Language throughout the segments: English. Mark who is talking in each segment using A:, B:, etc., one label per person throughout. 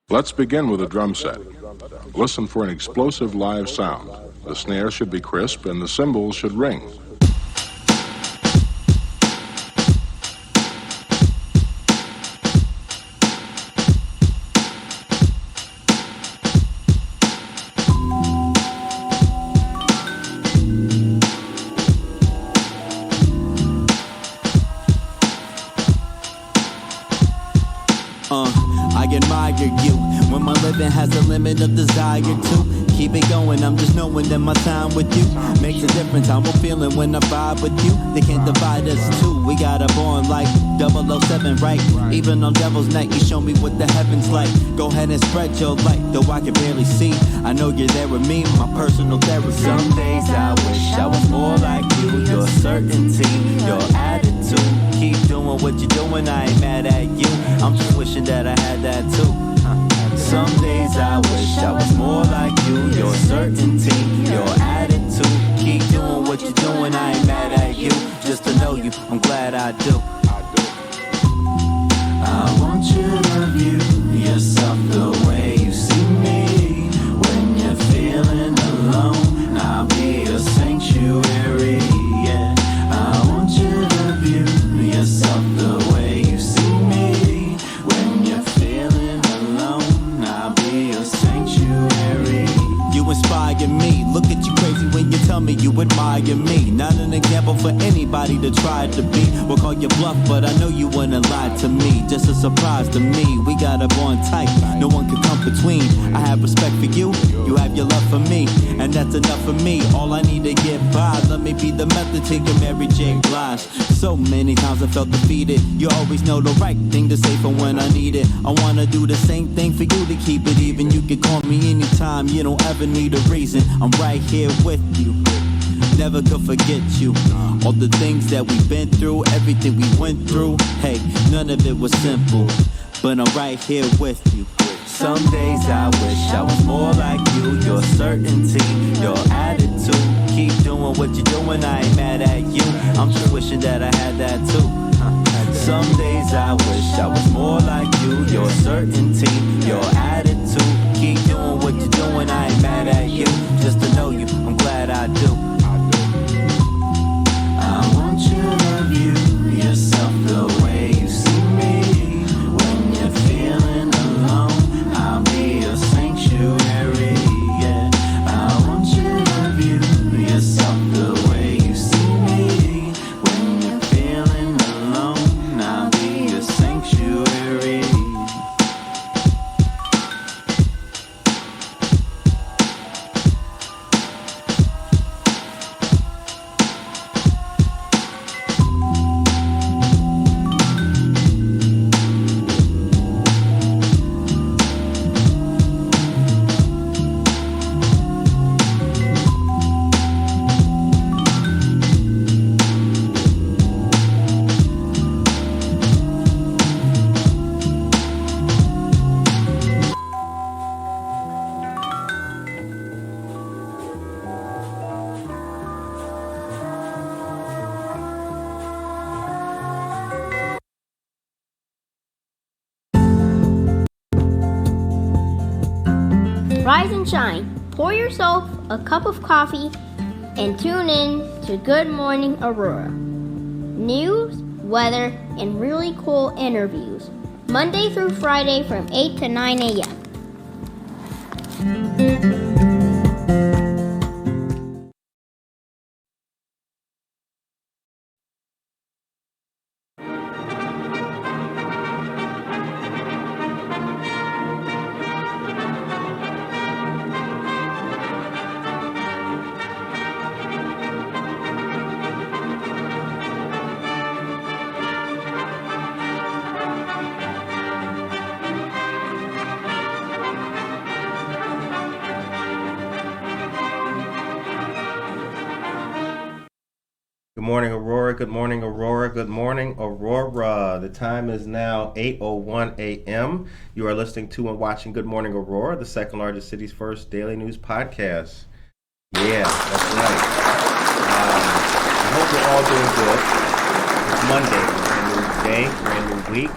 A: Let's begin with a drum set. Listen for an explosive live sound. The snare should be crisp and the cymbals should ring.
B: I admire you when my living has a limit of desire to keep it going. I'm just knowing that my time with you makes a difference. How I'm feeling when I vibe with you. They can't divide us two. We got a bond like 007, right? Even on Devil's Night, you show me what the heavens like. Go ahead and spread your light, though I can barely see. I know you're there with me, my personal therapy. Some days I wish I was more like you. Your certainty, your attitude. Keep doing what you're doing, I ain't mad at you. I'm just wishing that I had that too. Some days I wish I was more like you. Your certainty, your attitude. Keep doing what you're doing, I ain't mad at you. Just to know you, I'm glad I do. I want you to view yourself the way you see me. When you're feeling alone, I'll be a sanctuary, yeah. I want you to view yourself the way you see me. When you're feeling alone, I'll be a sanctuary. You inspire me, look at you crazy when you tell me you admire me. Not an example for anybody to try to be. We'll call you bluff, but I know you wouldn't lie to me. Just a surprise to me, we got a bond tight, no one can come between. I have respect for you, you have your love for me, and that's enough for me. All I need to get by, let me be the method to your Mary J. Blige. So many times I felt defeated, you always know the right thing to say for when I need it. I wanna do the same thing for you to keep it even. You can call me anytime, you don't ever need a reason. I'm right here with you, never could forget you. All the things that we've been through, everything we went through, hey, none of it was simple, but I'm right here with you. Some days I wish I was more like you. Your certainty, your attitude. Keep doing what you're doing, I ain't mad at you. I'm just wishing that I had that too. Some days I wish I was more like you. Your certainty, your attitude. Keep doing what you're doing, I ain't mad at you. Just to know you, I'm glad I do. I want you to view yourself the way you see me. When you're feeling alone, I'll be a sanctuary, yeah. I want you to view yourself the way you see me. When you're feeling alone, I'll be a sanctuary.
C: Rise and shine. Pour yourself a cup of coffee and tune in to Good Morning Aurora. News, weather, and really cool interviews. Monday through Friday from 8 to 9 a.m.
D: Good morning, Aurora. Good morning, Aurora. Good morning, Aurora. The time is now 8:01 a.m. You are listening to and watching Good Morning Aurora, the second largest city's first daily news podcast. Yeah, that's right. I hope you're all doing good. It's Monday, brand new day, brand new week.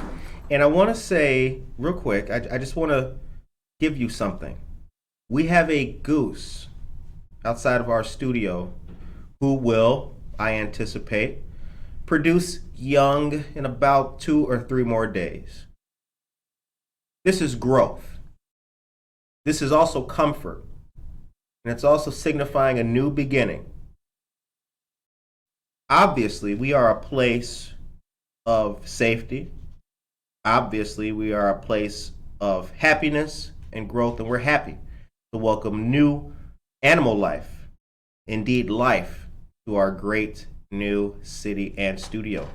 D: And I want to say real quick, I just want to give you something. We have a goose outside of our studio who will, I anticipate, produce young in about 2 or 3 more days. This is growth. This is also comfort. And it's also signifying a new beginning. Obviously, we are a place of safety. Obviously, we are a place of happiness and growth, and we're happy to welcome new animal life, indeed life, to our great new city and studio.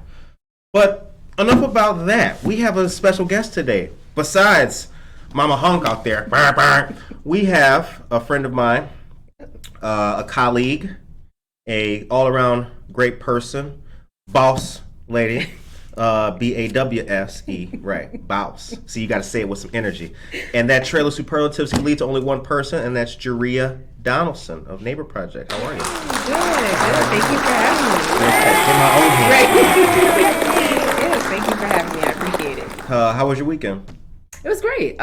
D: But enough about that. We have a special guest today. Besides Mama Honk out there, we have a friend of mine, a colleague, a all-around great person, boss lady, B-A-W-S-E, right, boss. So you got to say it with some energy. And that trail of superlatives can lead to only one person, and that's Jerria Donelson of Neighbor Project. How are you?
E: Good. Thank you for having me. Yes, thank you for having me. I appreciate it.
D: How was your weekend?
E: It was great.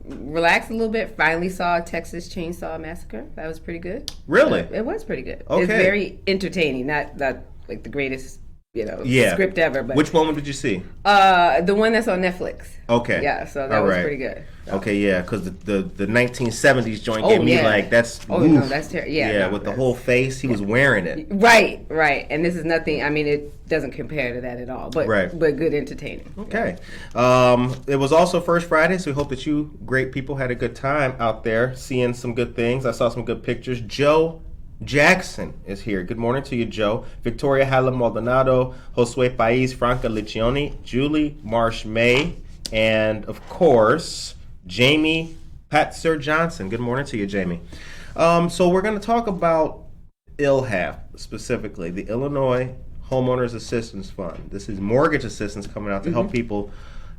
E: Relaxed a little bit. Finally saw Texas Chainsaw Massacre. That was pretty good.
D: Really?
E: It was pretty good.
D: Okay.
E: It's very entertaining. Not like the greatest, script ever. But
D: which one did you see?
E: the one that's on Netflix.
D: Okay.
E: Yeah, so that was pretty good. So.
D: Okay, yeah, because the 1970s joint gave me like that's.
E: Oh no, that's terrible. Yeah,
D: with the whole face, he was wearing it.
E: Right. And this is nothing. I mean, it doesn't compare to that at all. But but good entertaining.
D: Okay. It was also First Friday, so we hope that you great people had a good time out there, seeing some good things. I saw some good pictures. Joe Jackson is here. Good morning to you, Joe. Victoria Hala Maldonado, Josue Pais, Franca Liccioni, Julie Marsh May, and of course, Jamie Patzer Johnson. Good morning to you, Jamie. So we're going to talk about ILHAF specifically, the Illinois Homeowners Assistance Fund. This is mortgage assistance coming out to help people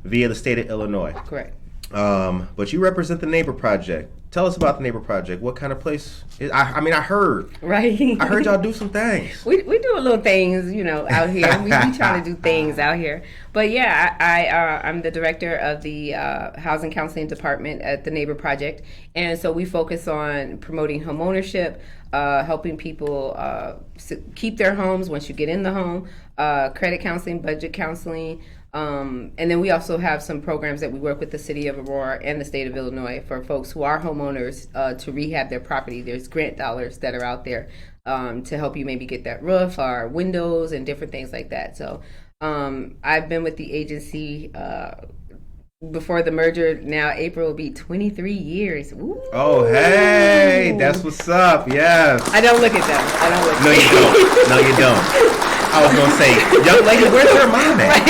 D: via the state of Illinois.
E: Correct.
D: But you represent the Neighbor Project. Tell us about the Neighbor Project. What kind of place? I heard.
E: Right.
D: I heard y'all do some things.
E: We do a little things, out here. We try to do things out here. But yeah, I'm the director of the Housing Counseling Department at the Neighbor Project. And so we focus on promoting home ownership, helping people keep their homes once you get in the home, credit counseling, budget counseling. And then we also have some programs that we work with the city of Aurora and the state of Illinois for folks who are homeowners to rehab their property. There's grant dollars that are out there to help you maybe get that roof or windows and different things like that. So I've been with the agency before the merger. Now April will be 23 years. Ooh.
D: Oh, hey, that's what's up. Yes.
E: I don't look at them.
D: No, you don't. No, you don't. I was gonna say, young lady, where's your mom at?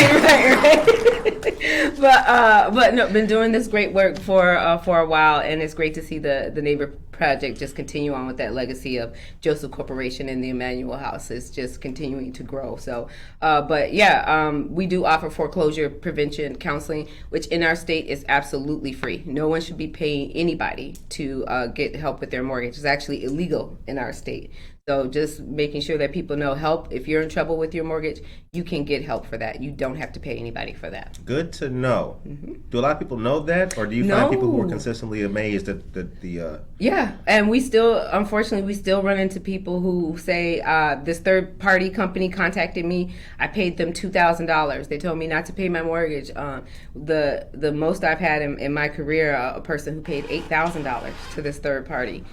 E: But no, been doing this great work for a while, and it's great to see the Neighbor Project just continue on with that legacy of Joseph Corporation and the Emmanuel House. It's just continuing to grow. So, we do offer foreclosure prevention counseling, which in our state is absolutely free. No one should be paying anybody to get help with their mortgage. It's actually illegal in our state. So just making sure that people know help. If you're in trouble with your mortgage, you can get help for that. You don't have to pay anybody for that.
D: Good to know. Mm-hmm. Do a lot of people know that? Or do you find people who are consistently amazed at the...
E: Yeah, and unfortunately, we still run into people who say, this third-party company contacted me. I paid them $2,000. They told me not to pay my mortgage. The most I've had in my career, a person who paid $8,000 to this third party.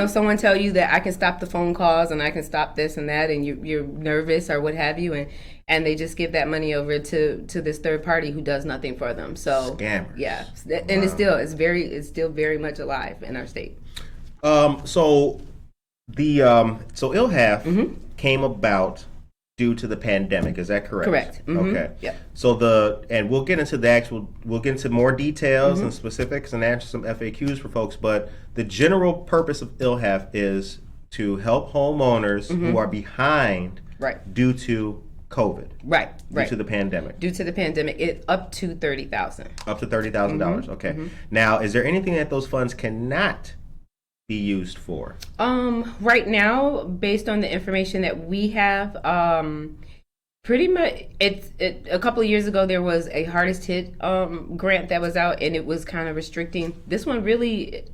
E: Someone tell you that I can stop the phone calls and I can stop this and that, and you're nervous or what have you, and they just give that money over to this third party who does nothing for them. So
D: scammers.
E: Yeah, and it's still very much alive in our state.
D: So ILHAF came about due to the pandemic. Is that correct?
E: Correct. Mm-hmm.
D: Okay.
E: Yeah.
D: So we'll get into more details and specifics and answer some FAQs for folks, but the general purpose of ILHAF is to help homeowners who are behind due to COVID.
E: Right.
D: Due to the pandemic.
E: Due to the pandemic, it up to $30,000.
D: Up to $30,000. Okay. Now, is there anything that those funds cannot be used for?
E: Right now, based on the information that we have, Pretty much, a couple of years ago there was a hardest hit grant that was out, and it was kind of restricting. This one really,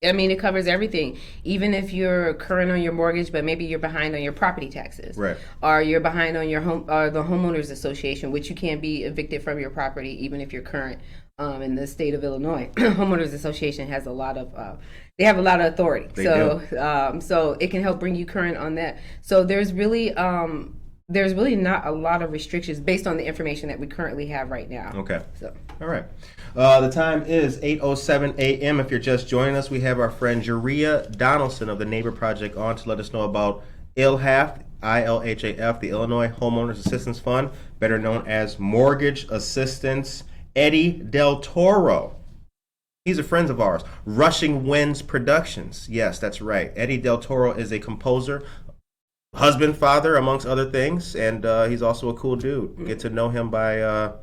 E: I mean, it covers everything. Even if you're current on your mortgage, but maybe you're behind on your property taxes,
D: Right.
E: or you're behind on your home, or the homeowners association, which you can't be evicted from your property even if you're current. In the state of Illinois, homeowners association has a lot of they have a lot of authority.
D: They
E: So it can help bring you current on that. So there's really not a lot of restrictions based on the information that we currently have right now.
D: Okay.
E: So.
D: All right. The time is 8:07 a.m. If you're just joining us, we have our friend Jerria Donelson of the Neighbor Project on to let us know about ILHAF, ILHAF, the Illinois Homeowners Assistance Fund, better known as Mortgage Assistance. Eddie Del Toro. He's a friend of ours. Rushing Winds Productions. Yes, that's right. Eddie Del Toro is a composer, husband, father, amongst other things, and he's also a cool dude. Get to know him by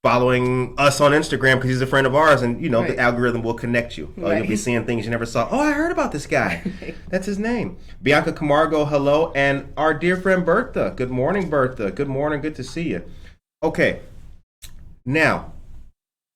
D: following us on Instagram because he's a friend of ours, and you know
E: Right.
D: the algorithm will connect you.
E: Right.
D: You'll be seeing things you never saw. Oh, I heard about this guy. That's his name. Bianca Camargo, hello, and our dear friend Bertha. Good morning, Bertha. Good morning. Good to see you. Okay. Now,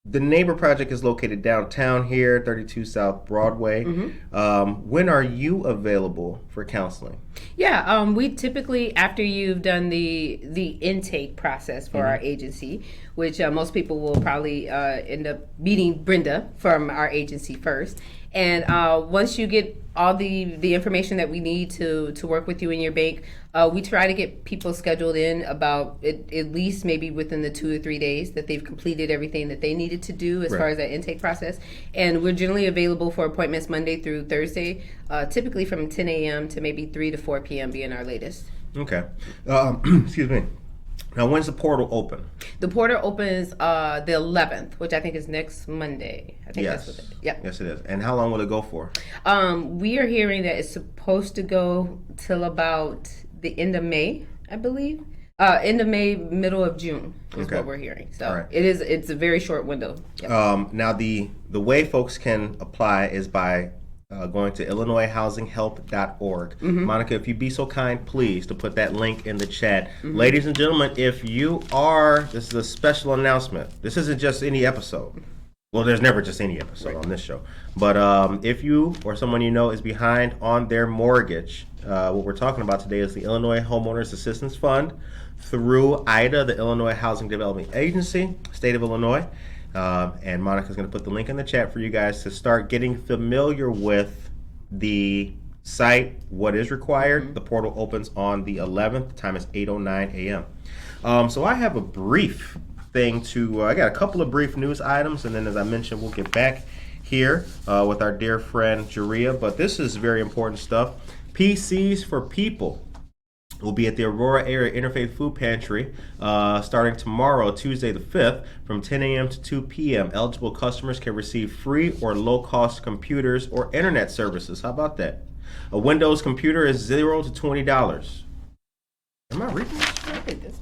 D: the Neighbor Project is located downtown here, 32 South Broadway. When are you available for counseling?
E: Yeah, we typically, after you've done the intake process for our agency, which most people will probably end up meeting Brenda from our agency first. And once you get all the information that we need to work with you in your bank, we try to get people scheduled in about at least maybe within the 2 or 3 days that they've completed everything that they needed to do as
D: Right.
E: far as that intake process. And we're generally available for appointments Monday through Thursday, typically from 10 a.m. to maybe 3 to 4 p.m. being our latest.
D: Okay. Excuse me. Now, when's the portal open?
E: The portal opens the 11th, which I think is next Monday. I think
D: Yes.
E: that's what yep.
D: Yes, it is. And how long will it go for?
E: We are hearing that it's supposed to go till about the end of May, I believe. End of May, middle of June is
D: Okay.
E: what we're hearing. So
D: All right.
E: it's a very short window. Yep.
D: Now, the way folks can apply is by going to illinoishousinghhelp.org. Monica, if you'd be so kind, please, to put that link in the chat. Ladies and gentlemen, if you are, this is a special announcement. This isn't just any episode. Well, there's never just any episode on this show. But if you or someone you know is behind on their mortgage, what we're talking about today is the Illinois Homeowners Assistance Fund through IDA, the Illinois Housing Development Agency, state of Illinois. And Monica's going to put the link in the chat for you guys to start getting familiar with the site, what is required. The portal opens on the 11th. The time is 8:09 a.m. So I have a brief thing to, I got a couple of brief news items, and then as I mentioned, we'll get back here with our dear friend Jerria. But this is very important stuff. PCs for People will be at the Aurora Area Interfaith Food Pantry starting tomorrow, Tuesday the 5th, from 10 a.m. to 2 p.m. Eligible customers can receive free or low-cost computers or internet services. How about that? A Windows computer is $0 to $20. Am I reading this?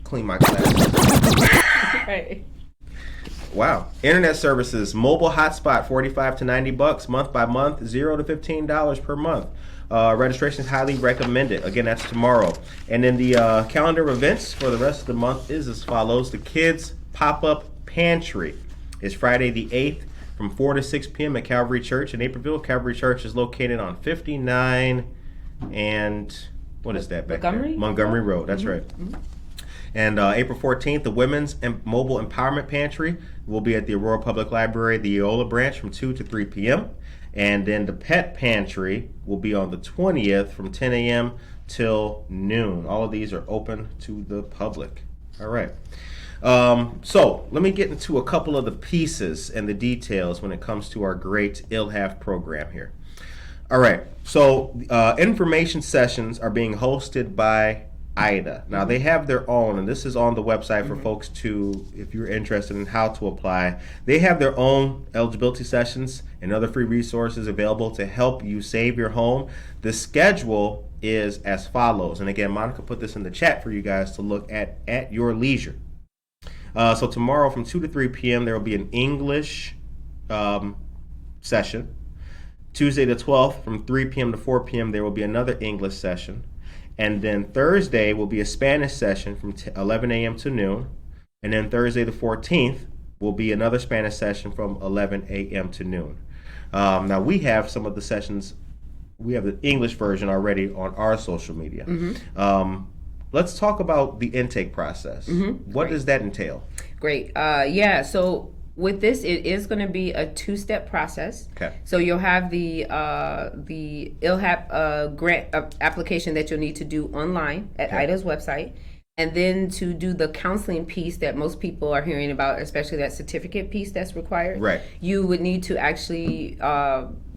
D: Clean my glasses.
E: Right.
D: Wow. Internet services, mobile hotspot, $45 to $90 month by month, $0 to $15 per month. Registration is highly recommended. Again, that's tomorrow. And then the calendar of events for the rest of the month is as follows. The Kids Pop-Up Pantry is Friday the 8th from 4 to 6 p.m. at Calvary Church in Naperville. Calvary Church is located on 59 and what is that back
E: Montgomery?
D: there? Montgomery Road. That's right. And April 14th, the Women's Mobile Empowerment Pantry will be at the Aurora Public Library, the Eola branch, from 2 to 3 p.m. And then the Pet Pantry will be on the 20th from 10 a.m. till noon. All of these are open to the public. All right. So let me get into a couple of the pieces and the details when it comes to our great ILHAF program here. All right. So information sessions are being hosted by IDA. Now they have their own, and this is on the website for folks to, if you're interested in how to apply, they have their own eligibility sessions and other free resources available to help you save your home. The schedule is as follows, and again, Monica put this in the chat for you guys to look at your leisure. So tomorrow from 2 to 3 p.m. there will be an English session. Tuesday the 12th from 3 p.m. to 4 p.m. there will be another English session. And then Thursday will be a Spanish session from 11 a.m. to noon. And then Thursday the 14th will be another Spanish session from 11 a.m. to noon. Now we have some of the sessions, we have the English version already on our social media. Let's talk about the intake process. What does that entail?
E: Great. So with this, it is going to be a two-step process.
D: Okay.
E: So you'll have the ILHAP grant application that you'll need to do online at IDA's website. And then to do the counseling piece that most people are hearing about, especially that certificate piece that's required,
D: Right.
E: you would need to actually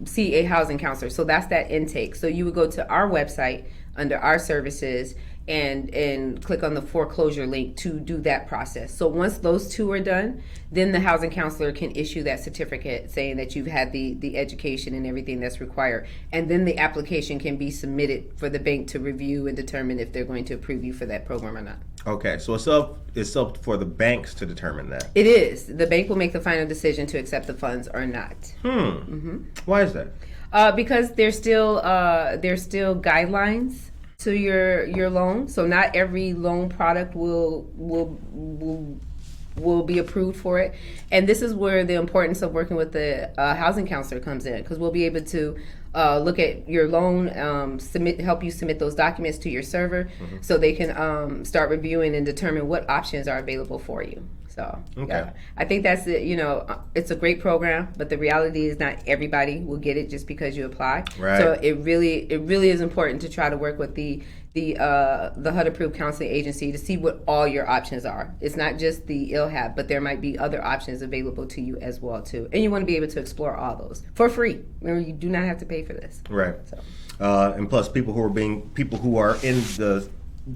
E: see a housing counselor. So that's that intake. So you would go to our website under our services and click on the foreclosure link to do that process. So once those two are done, then the housing counselor can issue that certificate saying that you've had the education and everything that's required. And then the application can be submitted for the bank to review and determine if they're going to approve you for that program or not.
D: Okay, so it's up for the banks to determine that.
E: It is. The bank will make the final decision to accept the funds or not.
D: Why is that?
E: Because there's still guidelines to your loan. So not every loan product will be approved for it. And this is where the importance of working with the housing counselor comes in, because we'll be able to look at your loan, help you submit those documents to your server, so they can start reviewing and determine what options are available for you. So yeah, I think that's it. It's a great program, but the reality is not everybody will get it just because you apply.
D: Right.
E: So it really is important to try to work with the HUD approved counseling agency to see what all your options are. It's not just the ILHAP, but there might be other options available to you as well too. And you want to be able to explore all those for free. Remember, you do not have to pay for this.
D: Right.
E: So.
D: And plus, people who are in the,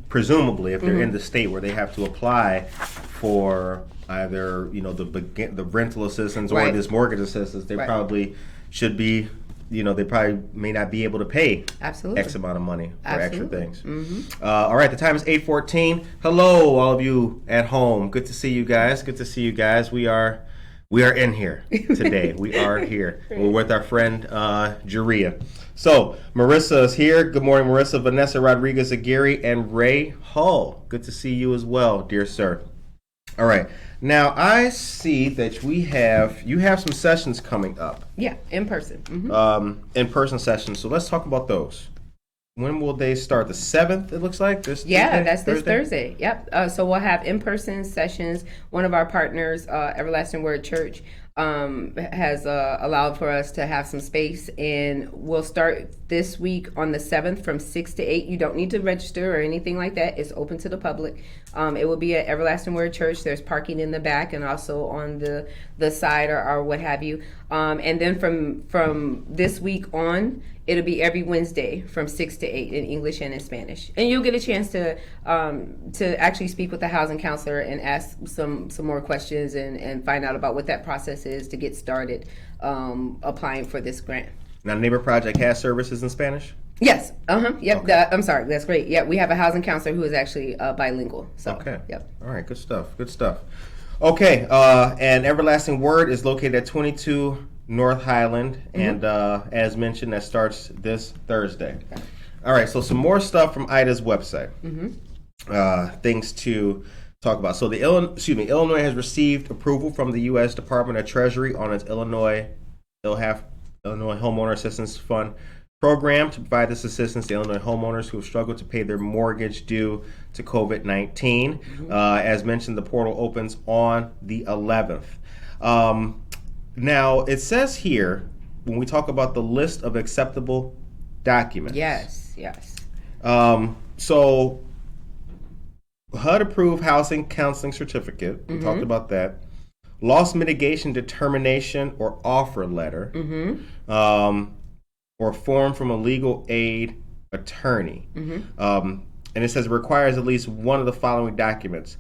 D: presumably, if they're in the state where they have to apply for either the rental assistance or
E: Right.
D: this mortgage assistance, they
E: Right.
D: probably should be. They probably may not be able to pay
E: Absolutely.
D: X amount of money for
E: Absolutely.
D: extra things. All right, the time is 8:14. Hello, all of you at home. Good to see you guys. We are in here today. We are here. We're with our friend Jerria. So Marissa is here. Good morning, Marissa. Vanessa Rodriguez-Aguirre and Ray Hull. Good to see you as well, dear sir. All right. Now I see that you have some sessions coming up.
E: Yeah, in person.
D: In-person sessions. So let's talk about those. When will they start? The 7th, it looks like? This
E: Thursday. Yep. So we'll have in-person sessions. One of our partners, Everlasting Word Church, has allowed for us to have some space, and we'll start this week on the 7th from 6 to 8. You don't need to register or anything like that. It's open to the public. It will be at Everlasting Word Church. There's parking in the back and also on the side or what have you. And then from this week on, it'll be every Wednesday from 6 to 8 in English and in Spanish. And you'll get a chance to actually speak with the housing counselor and ask some more questions and find out about what that process is to get started applying for this grant.
D: Now, Neighbor Project has services in Spanish?
E: Yes. Yep.
D: Okay.
E: I'm sorry. That's great. Yeah, we have a housing counselor who is actually bilingual. So.
D: Okay.
E: Yep.
D: All right. Good stuff. Okay. And Everlasting Word is located at 22 North Highland, and as mentioned, that starts this Thursday. Okay. All right. So some more stuff from IDA's website. Things to talk about. So Illinois has received approval from the U.S. Department of Treasury on its Illinois Homeowner Assistance Fund program to provide this assistance to Illinois homeowners who have struggled to pay their mortgage due to COVID-19. As mentioned, the portal opens on the 11th. Now, it says here, when we talk about the list of acceptable documents.
E: Yes.
D: So, HUD-approved housing counseling certificate, we talked about that. Loss mitigation determination or offer letter. Or form from a legal aid attorney. And it says it requires at least one of the following documents.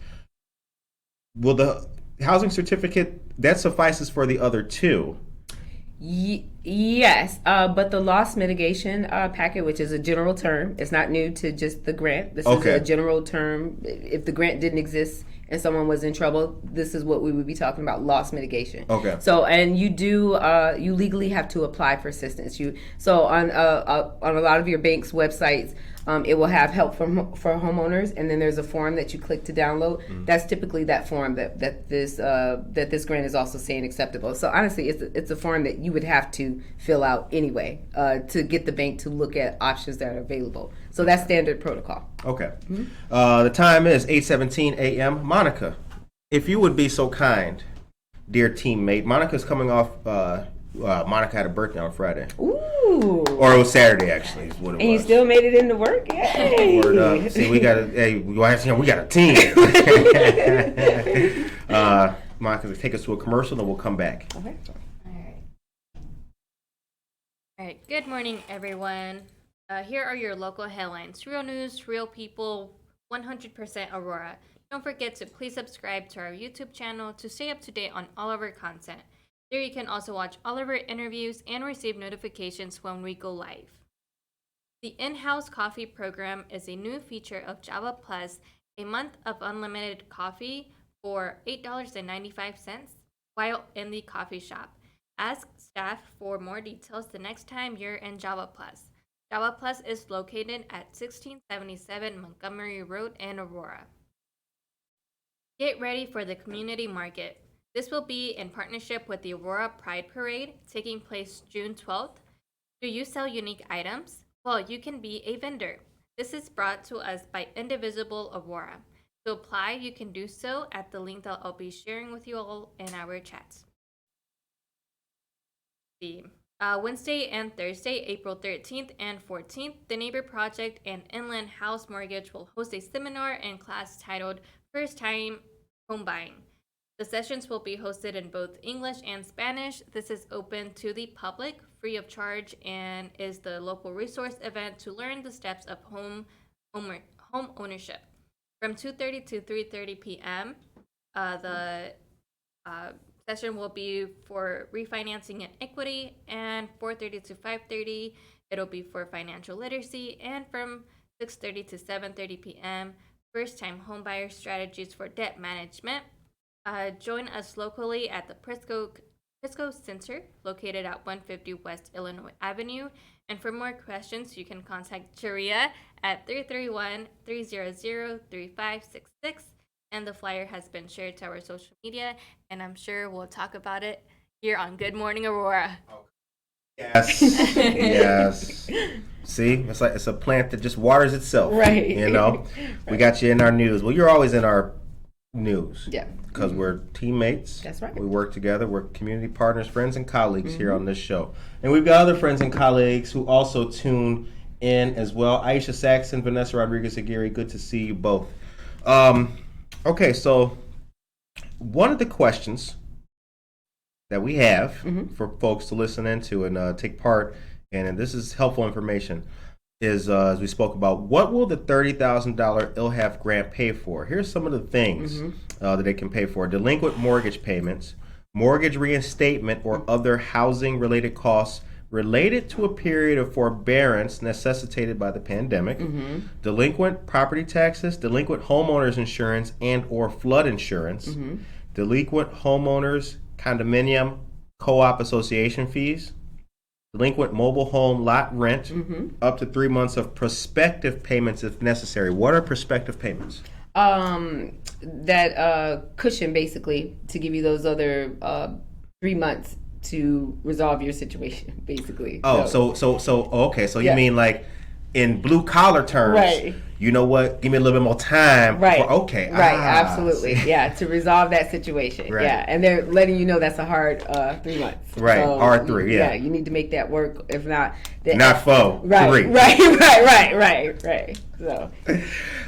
D: Will the housing certificate, that suffices for the other two?
E: Yes, but the loss mitigation packet, which is a general term, it's not new to just the grant. This is a general term. If the grant didn't exist and someone was in trouble, this is what we would be talking about: loss mitigation.
D: Okay.
E: So, and you do you legally have to apply for assistance. So on a lot of your bank's websites, it will have help for homeowners, and then there's a form that you click to download. That's typically that form that this grant is also saying acceptable. So honestly, it's a form that you would have to fill out anyway to get the bank to look at options that are available. So that's standard protocol.
D: Okay. The time is 8:17 a.m. Monica, if you would be so kind, dear teammate. Monica's coming off. Monica had a birthday on Friday.
E: Ooh.
D: Or it was Saturday, actually, is what it was.
E: And you still made it into work? Yay.
D: Word up. See, we got a team. Monica, take us to a commercial, and we'll come back.
E: Okay.
F: All right. Good morning, everyone. Here are your local headlines. Real news, real people, 100% Aurora. Don't forget to please subscribe to our YouTube channel to stay up to date on all of our content. There you can also watch all of our interviews and receive notifications when we go live. The in-house coffee program is a new feature of Java Plus, a month of unlimited coffee for $8.95 while in the coffee shop. Ask staff for more details the next time you're in Java Plus. Java Plus is located at 1677 Montgomery Road in Aurora. Get ready for the community market. This will be in partnership with the Aurora Pride Parade, taking place June 12th. Do you sell unique items? Well, you can be a vendor. This is brought to us by Indivisible Aurora. To apply, you can do so at the link that I'll be sharing with you all in our chats. Wednesday and Thursday, April 13th and 14th, the Neighbor Project and Inland House Mortgage will host a seminar and class titled First Time Home Buying. The sessions will be hosted in both English and Spanish. This is open to the public, free of charge, and is the local resource event to learn the steps of home ownership. From 2:30 to 3:30 p.m., the session will be for refinancing and equity, and 4:30 to 5:30, it'll be for financial literacy, and from 6:30 to 7:30 p.m., first-time homebuyer strategies for debt management. Join us locally at the Prisco Center, located at 150 West Illinois Avenue. And for more questions, you can contact Jerria at 331-300-3566. And the flyer has been shared to our social media, and I'm sure we'll talk about it here on Good Morning Aurora.
D: Yes. Yes. See, it's a plant that just waters itself.
E: Right.
D: You know, we got you in our news. Well, you're always in our news.
E: Yeah.
D: Because we're teammates.
E: That's right.
D: We work together. We're community partners, friends, and colleagues here on this show. And we've got other friends and colleagues who also tune in as well. Aisha Saxon, Vanessa Rodriguez-Aguirre, good to see you both. Okay, so one of the questions that we have for folks to listen into and take part in, and this is helpful information, is as we spoke about, what will the $30,000 ILHAF grant pay for? Here's some of the things that it can pay for: delinquent mortgage payments, mortgage reinstatement or other housing-related costs related to a period of forbearance necessitated by the pandemic, delinquent property taxes, delinquent homeowners insurance and or flood insurance, delinquent homeowners condominium co-op association fees, delinquent mobile home lot rent, up to 3 months of prospective payments if necessary. What are prospective payments?
E: That cushion, basically, to give you those other 3 months to resolve your situation, basically.
D: Oh, so okay. So you mean like in blue collar terms,
E: right?
D: You know what? Give me a little bit more time.
E: Right.
D: Okay.
E: Right. Absolutely. Yeah. To resolve that situation.
D: Right.
E: Yeah. And they're letting you know that's a hard 3 months.
D: Right.
E: So
D: R3. Yeah.
E: You need to make that work. If not,
D: not foe.
E: Right.
D: 3.
E: Right. So.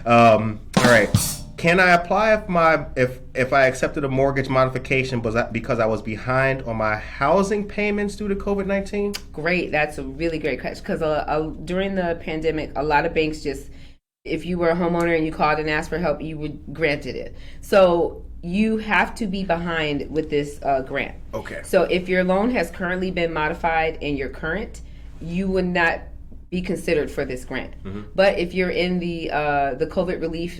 D: All right. Can I apply if I accepted a mortgage modification because I was behind on my housing payments due to COVID-19?
E: Great. That's a really great question, because during the pandemic, a lot of banks just, if you were a homeowner and you called and asked for help, you would granted it. So you have to be behind with this grant.
D: Okay.
E: So if your loan has currently been modified and you're current, you would not be considered for this grant. But if you're in the COVID relief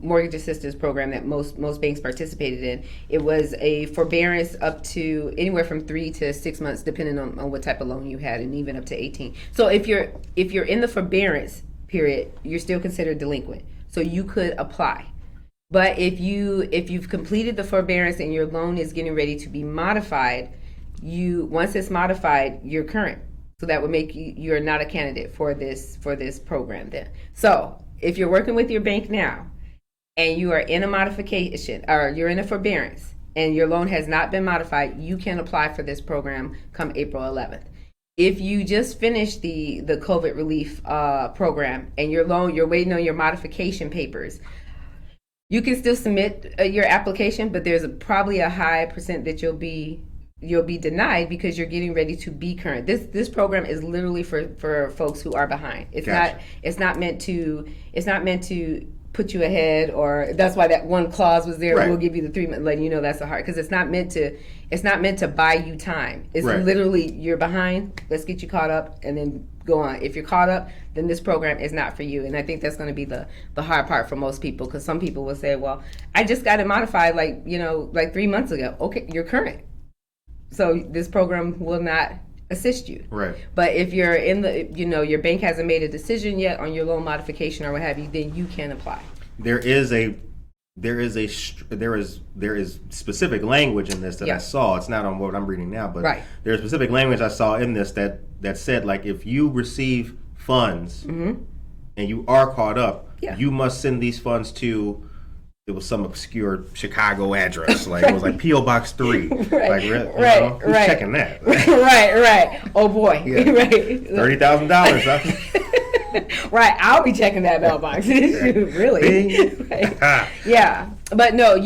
E: mortgage assistance program that most banks participated in, it was a forbearance up to anywhere from 3 to 6 months, depending on what type of loan you had, and even up to 18. So if you're in the forbearance period, you're still considered delinquent. So you could apply. But if you've completed the forbearance and your loan is getting ready to be modified, once it's modified, you're current. So that would make you're not a candidate for this program then. So if you're working with your bank now and you are in a modification or you're in a forbearance and your loan has not been modified, you can apply for this program come April 11th. If you just finished the COVID relief program and you're waiting on your modification papers, you can still submit your application, but there's probably a high percent that you'll be denied because you're getting ready to be current. This program is literally for folks who are behind. It's not meant to put you ahead, or that's why that one clause was there.
D: Right.
E: We'll give you the 3 months, letting you know that's a hard, because it's not meant to buy you time. It's
D: Right.
E: literally, you're behind, let's get you caught up and then go on. If you're caught up, then this program is not for you. And I think that's going to be the hard part for most people, because some people will say, well, I just got it modified like 3 months ago. Okay, you're current. So this program will not assist you.
D: Right.
E: But if you're in your bank hasn't made a decision yet on your loan modification or what have you, then you can apply.
D: There is specific language in this that I saw. It's not on what I'm reading now, but
E: Right.
D: there's specific language I saw in this that said, like, if you receive funds and you are caught up, you must send these funds to. It was some obscure Chicago address, like it was like P.O. Box 3.
E: Right.
D: Like, who's checking that?
E: Right. Oh boy.
D: Yeah.
E: Right.
D: $30,000.
E: Right. I'll be checking that mailbox. Really? Right. Yeah. But no,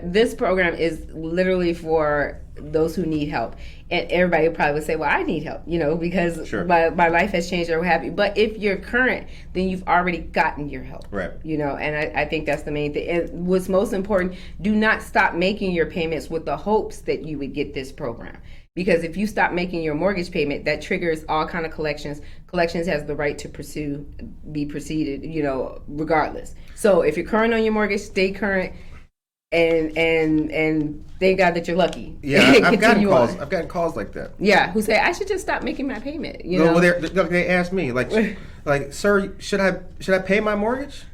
E: this program is literally for those who need help. And everybody probably would say, well, I need help, because my life has changed or what have you. But if you're current, then you've already gotten your help.
D: Right.
E: And I think that's the main thing. And what's most important, do not stop making your payments with the hopes that you would get this program. Because if you stop making your mortgage payment, that triggers all kind of collections. Collections has the right to be proceeded, regardless. So if you're current on your mortgage, stay current. And thank God that you're lucky.
D: Yeah, I've gotten calls like that.
E: Yeah, who say I should just stop making my payment.
D: Well, they asked me like, sir, should I pay my mortgage?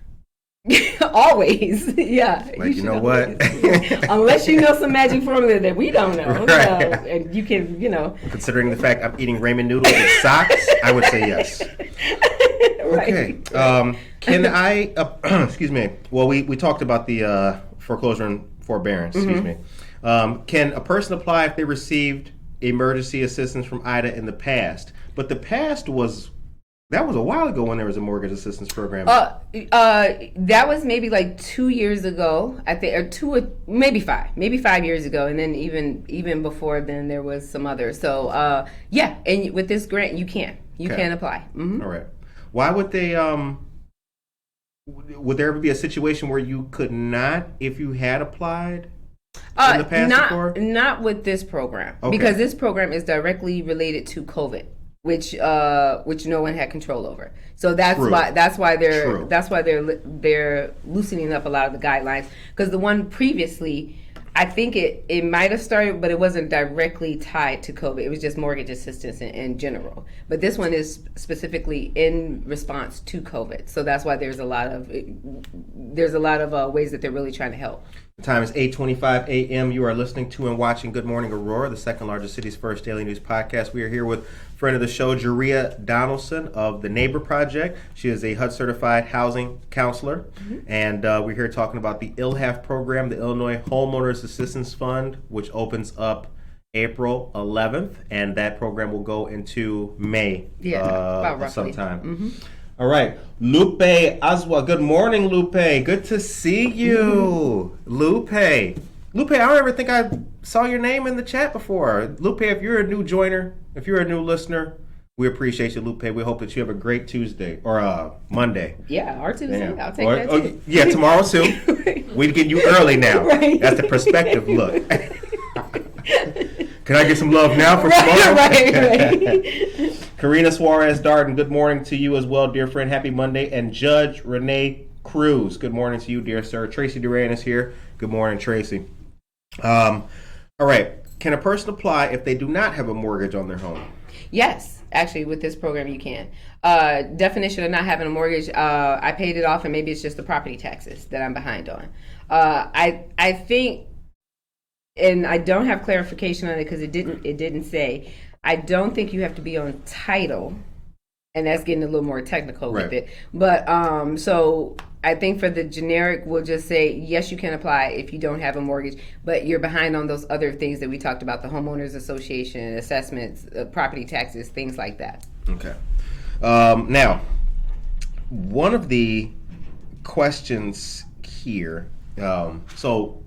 E: Always, yeah.
D: Like, you know what?
E: Unless you know some magic formula that we don't know,
D: right.
E: And you can,
D: Considering the fact I'm eating ramen noodles with socks, I would say yes.
E: Right.
D: Okay. Can I? Excuse me. Well, we talked about the foreclosure and forbearance. Excuse me. Can a person apply if they received emergency assistance from IDA in the past? But the past was a while ago when there was a mortgage assistance program.
E: That was maybe like 2 years ago, I think, or maybe 5 years ago, and then even before then there was some others. So and with this grant you can apply. Mm-hmm.
D: All right. Why would they? Would there ever be a situation where you could not if you had applied in the past before?
E: Not with this program,
D: Okay.
E: because this program is directly related to COVID, which no one had control over. So that's why they're loosening up a lot of the guidelines, because the one previously, I think it might have started, but it wasn't directly tied to COVID. It was just mortgage assistance in general. But this one is specifically in response to COVID. So that's why there's a lot of ways that they're really trying to help.
D: The time is 8:25 a.m. You are listening to and watching Good Morning Aurora, the second largest city's first daily news podcast. We are here with friend of the show, Jerria Donelson of the Neighbor Project. She is a HUD-certified housing counselor, and we're here talking about the ILHAF program, the Illinois Homeowners Assistance Fund, which opens up April 11th, and that program will go into May
E: about roughly.
D: sometime.
E: Mm-hmm.
D: All right, Lupe Aswa. Good morning, Lupe. Good to see you, Lupe. Lupe, I don't ever think I saw your name in the chat before. Lupe, if you're a new joiner, if you're a new listener, We appreciate you, Lupe. We hope that you have a great Tuesday or Monday.
E: Yeah, or Tuesday.
D: Yeah.
E: I'll take that too.
D: Yeah, tomorrow too. We get you early now.
E: Right.
D: That's the perspective look. Can I get some love now for tomorrow?
E: Right.
D: Karina Suarez Darden, good morning to you as well, dear friend. Happy Monday. And Judge Renee Cruz, good morning to you, dear sir. Tracy Duran is here. Good morning, Tracy. All right. Can a person apply if they do not have a mortgage on their home?
E: Yes. Actually, with this program, you can. Definition of not having a mortgage, I paid it off, and maybe it's just the property taxes that I'm behind on. I think, and I don't have clarification on it because it didn't say. I don't think you have to be on title, and that's getting a little more technical with it. But so I think for the generic, we'll just say yes, you can apply if you don't have a mortgage, but you're behind on those other things that we talked about: the homeowners association, assessments, property taxes, things like that.
D: Okay. Now, one of the questions here. So,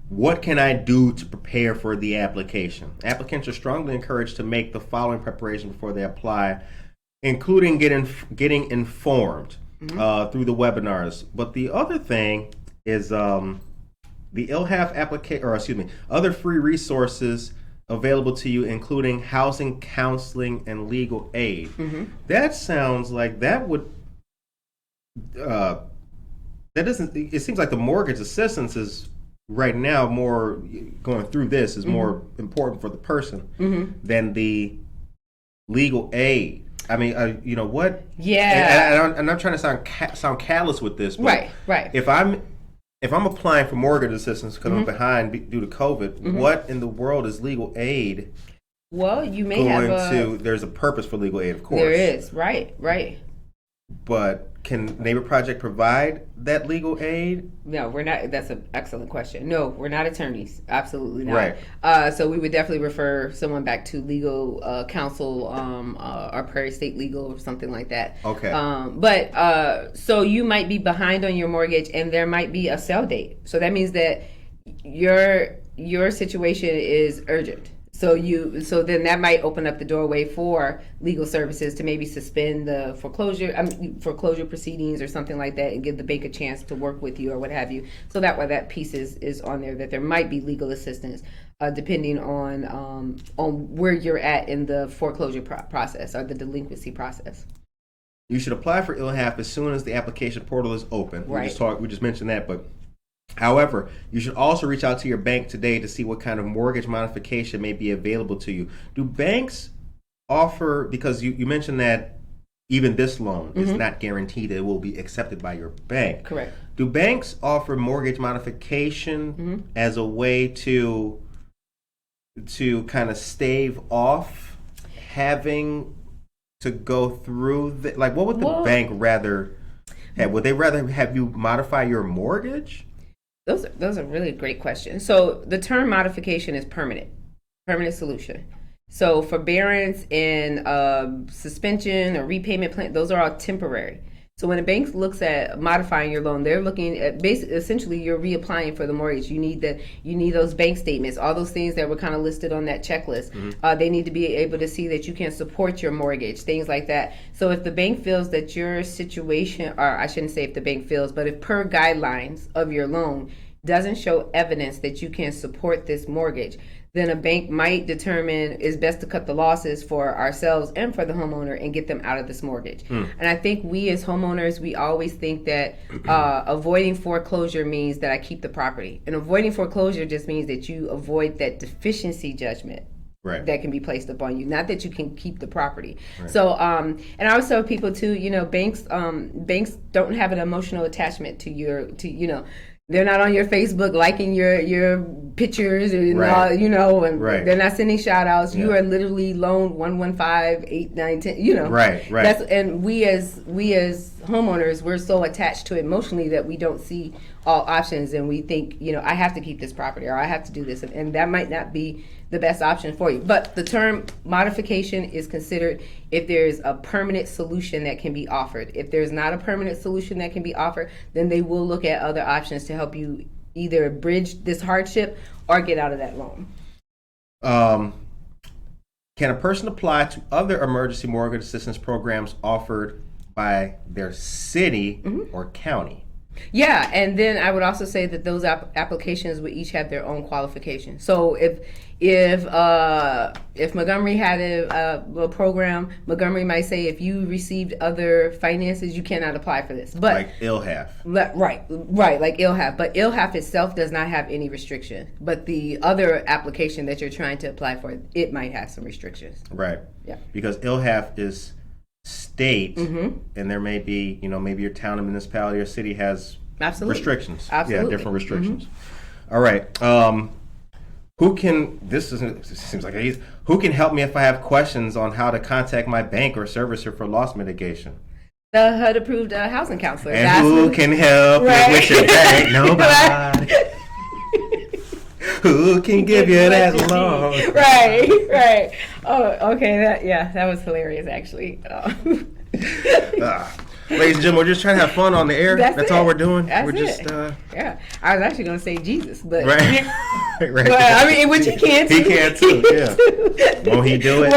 D: what can I do to prepare for the application? Applicants are strongly encouraged to make the following preparation before they apply, including getting informed through the webinars. But the other thing is the ILHAF application, or excuse me, other free resources available to you, including housing counseling and legal aid. That sounds like that would. That doesn't. It seems like the mortgage assistance is right now more going through this is more important for the person than the legal aid. I mean, you know what?
E: Yeah.
D: And I'm not trying to sound callous with this, but
E: right.
D: If I'm applying for mortgage assistance because I'm behind due to COVID, what in the world is legal aid?
E: Well, you may have
D: there's a purpose for legal aid, of course.
E: There is, right.
D: But can Neighbor Project provide that legal aid?
E: No, we're not. That's an excellent question. No, we're not attorneys. Absolutely not.
D: Right.
E: So we would definitely refer someone back to legal counsel, or Prairie State Legal or something like that.
D: Okay.
E: But so you might be behind on your mortgage, and there might be a sell date. So that means that your situation is urgent. So then that might open up the doorway for legal services to maybe suspend the foreclosure proceedings or something like that, and give the bank a chance to work with you or what have you. So that way that piece is on there, that there might be legal assistance depending on where you're at in the foreclosure process or the delinquency process.
D: You should apply for ILHAF as soon as the application portal is open.
E: Right.
D: We just mentioned that, but however, you should also reach out to your bank today to see what kind of mortgage modification may be available to you. Do banks offer, because you mentioned that even this loan is not guaranteed that it will be accepted by your bank.
E: Correct.
D: Do banks offer mortgage modification as a way to kind of stave off having to go through like what would the bank rather have? Would they rather have you modify your mortgage?
E: Those are really great questions. So the term modification is permanent solution. So forbearance and suspension or repayment plan, those are all temporary. So when a bank looks at modifying your loan, they're looking at essentially you're reapplying for the mortgage. You need those bank statements, all those things that were kind of listed on that checklist. They need to be able to see that you can support your mortgage, things like that. So if the bank feels that your situation, or I shouldn't say if the bank feels, but if per guidelines of your loan doesn't show evidence that you can support this mortgage, then a bank might determine it's best to cut the losses for ourselves and for the homeowner and get them out of this mortgage. And I think we as homeowners, we always think that avoiding foreclosure means that I keep the property. And avoiding foreclosure just means that you avoid that deficiency judgment.
D: Right.
E: That can be placed upon you, not that you can keep the property. Right. So, and I always tell people too, banks don't have an emotional attachment to they're not on your Facebook liking your pictures and they're not sending shout outs. You are literally loan 115-899.
D: Right.
E: And we as homeowners, we're so attached to it emotionally that we don't see all options, and we think, I have to keep this property or I have to do this, and that might not be the best option for you. But the term modification is considered if there's a permanent solution that can be offered. If there's not a permanent solution that can be offered, then they will look at other options to help you either bridge this hardship or get out of that loan.
D: Can a person apply to other emergency mortgage assistance programs offered by their city or county?
E: Yeah, and then I would also say that those applications would each have their own qualifications. So if Montgomery had a program, Montgomery might say if you received other finances, you cannot apply for this. But
D: Like ILHAF.
E: right, like ILHAF. But ILHAF itself does not have any restriction. But the other application that you're trying to apply for, it might have some restrictions.
D: Right.
E: Yeah.
D: Because ILHAF is state, and there may be, maybe your town, or municipality, or city has
E: Absolutely.
D: restrictions.
E: Absolutely.
D: Yeah, different restrictions. All right. Who can? Seems like who can help me if I have questions on how to contact my bank or servicer for loss mitigation?
E: The HUD approved housing counselor.
D: And who can help you with your bank? Nobody. Who can give you that loan?
E: Right. Oh, okay. That was hilarious, actually.
D: Ladies and gentlemen, we're just trying to have fun on the air. That's all we're doing. We're just
E: yeah. I was actually going to say Jesus, but
D: right.
E: Right. Well, I mean, which he can too.
D: He can too. Yeah. Won't he do it?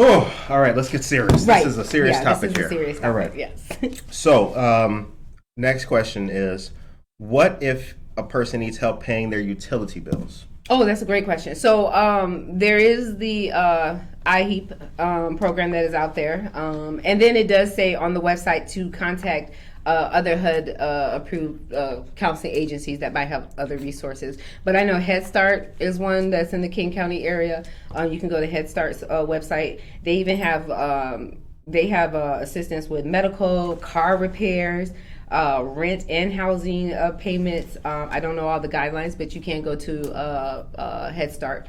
D: Oh, all right. Let's get serious.
E: Right.
D: This is a serious topic
E: this is
D: here.
E: A serious topic,
D: all right.
E: Yes.
D: So, next question is, what if a person needs help paying their utility bills?
E: Oh, that's a great question. So there is the IHEAP program that is out there. And then it does say on the website to contact other HUD approved counseling agencies that might have other resources. But I know Head Start is one that's in the King County area. You can go to Head Start's website. They even have assistance with medical, car repairs, rent and housing payments. I don't know all the guidelines, but you can go to Head Start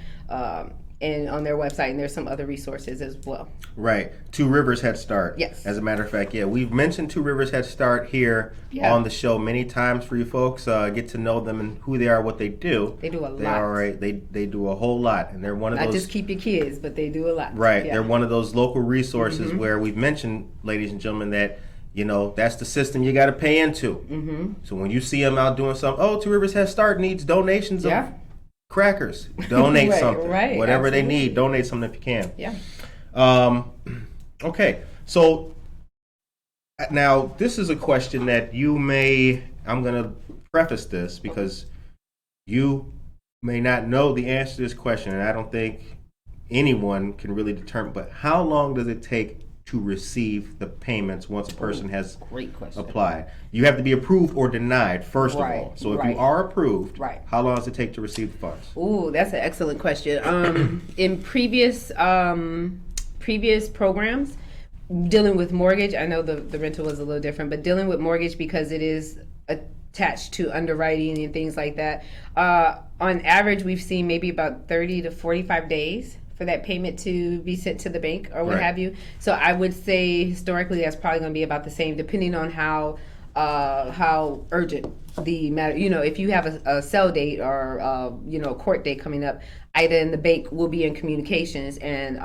E: and on their website, and there's some other resources as well.
D: Right. Two Rivers Head Start.
E: Yes.
D: As a matter of fact, yeah, we've mentioned Two Rivers Head Start here on the show many times for you folks. Get to know them and who they are, what they do.
E: They do a lot.
D: They are right. They do a whole lot, and they're one of
E: Not
D: those.
E: just keep your kids, but they do a lot.
D: Right.
E: Yeah.
D: They're one of those local resources where we've mentioned, ladies and gentlemen, that that's the system you got to pay into. So when you see them out doing something, Two Rivers Head Start needs donations of crackers. Donate something.
E: Right.
D: Whatever
E: Absolutely.
D: they need, donate something if you can.
E: Yeah.
D: Okay. So now this is a question that I'm going to preface this because you may not know the answer to this question, and I don't think anyone can really determine, but how long does it take to receive the payments once a person has
E: Great question.
D: applied? You have to be approved or denied, first of
E: Right,
D: all. So if
E: right.
D: you are approved,
E: Right.
D: how long does it take to receive the funds?
E: Ooh, that's an excellent question. In previous programs, dealing with mortgage, I know the rental was a little different, but dealing with mortgage because it is attached to underwriting and things like that, on average, we've seen maybe about 30 to 45 days for that payment to be sent to the bank or what
D: Right.
E: have you. So I would say historically that's probably going to be about the same, depending on how urgent the matter. If you have a sell date or a court date coming up, IDA and the bank will be in communications, and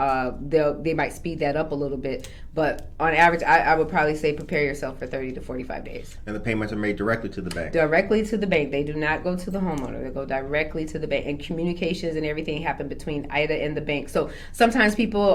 E: they might speed that up a little bit. But on average, I would probably say prepare yourself for 30 to 45 days.
D: And the payments are made directly to the bank.
E: Directly to the bank. They do not go to the homeowner. They go directly to the bank. And communications and everything happen between IDA and the bank. So sometimes people,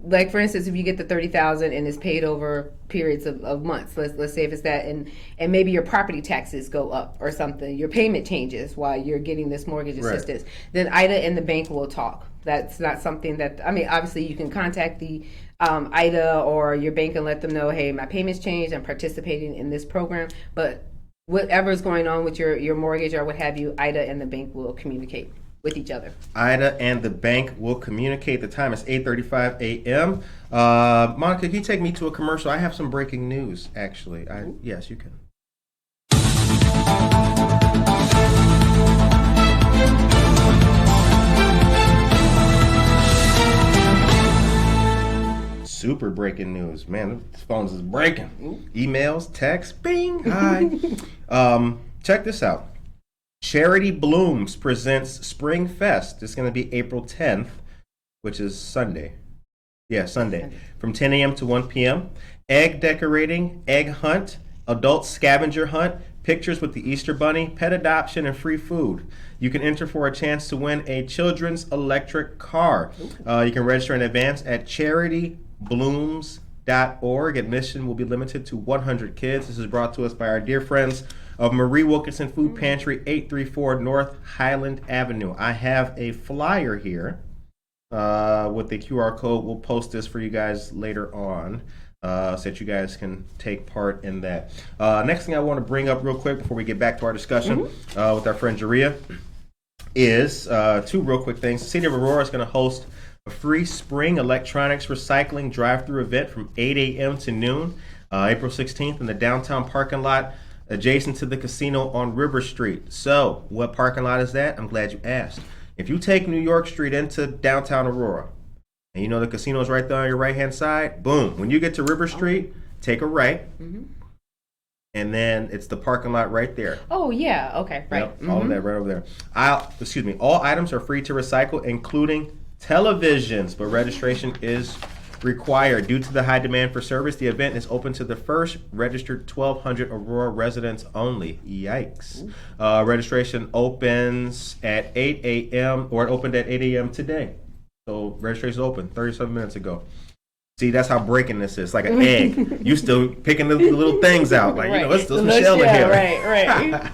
E: like for instance, if you get the $30,000 and it's paid over periods of months, let's say if it's that, and maybe your property taxes go up or something, your payment changes while you're getting this mortgage assistance, then IDA and the bank will talk. That's not something that, obviously you can contact the IDA or your bank and let them know, hey, my payments changed, I'm participating in this program, but whatever is going on with your mortgage or what have you, IDA and the bank will communicate with each other.
D: IDA and the bank will communicate. The time is 8:35 a.m. Monica, can you take me to a commercial? I have some breaking news, actually. Yes, you can. Super breaking news. Man, this phones is breaking. Emails, texts, bing, hi. Check this out. Charity Blooms presents Spring Fest. It's going to be April 10th, which is Sunday. Yeah, Sunday. From 10 a.m. to 1 p.m. Egg decorating, egg hunt, adult scavenger hunt, pictures with the Easter Bunny, pet adoption, and free food. You can enter for a chance to win a children's electric car. You can register in advance at charityblooms.org. Admission will be limited to 100 kids. This is brought to us by our dear friends of Marie Wilkinson Food Pantry, 834 North Highland Avenue. I have a flyer here with the QR code. We'll post this for you guys later on so that you guys can take part in that. Next thing I want to bring up real quick before we get back to our discussion with our friend Jerria is two real quick things. The City of Aurora is going to host a free spring electronics recycling drive-through event from 8 a.m. to noon, April 16th in the downtown parking lot adjacent to the casino on River Street. So, what parking lot is that? I'm glad you asked. If you take New York Street into downtown Aurora, and you know the casino is right there on your right-hand side, boom. When you get to River Street, take a right, and then it's the parking lot right there.
E: Oh, yeah. Okay, right.
D: Yep, all of that right over there. All items are free to recycle, including televisions, but registration is required. Due to the high demand for service, the event is open to the first registered 1,200 Aurora residents only. Yikes. Registration opens at 8 a.m. or it opened at 8 a.m. today. So registration open 37 minutes ago. See, that's how breaking this is. Like an egg. You still picking the little things out. Like, let's some shell in here.
E: Right.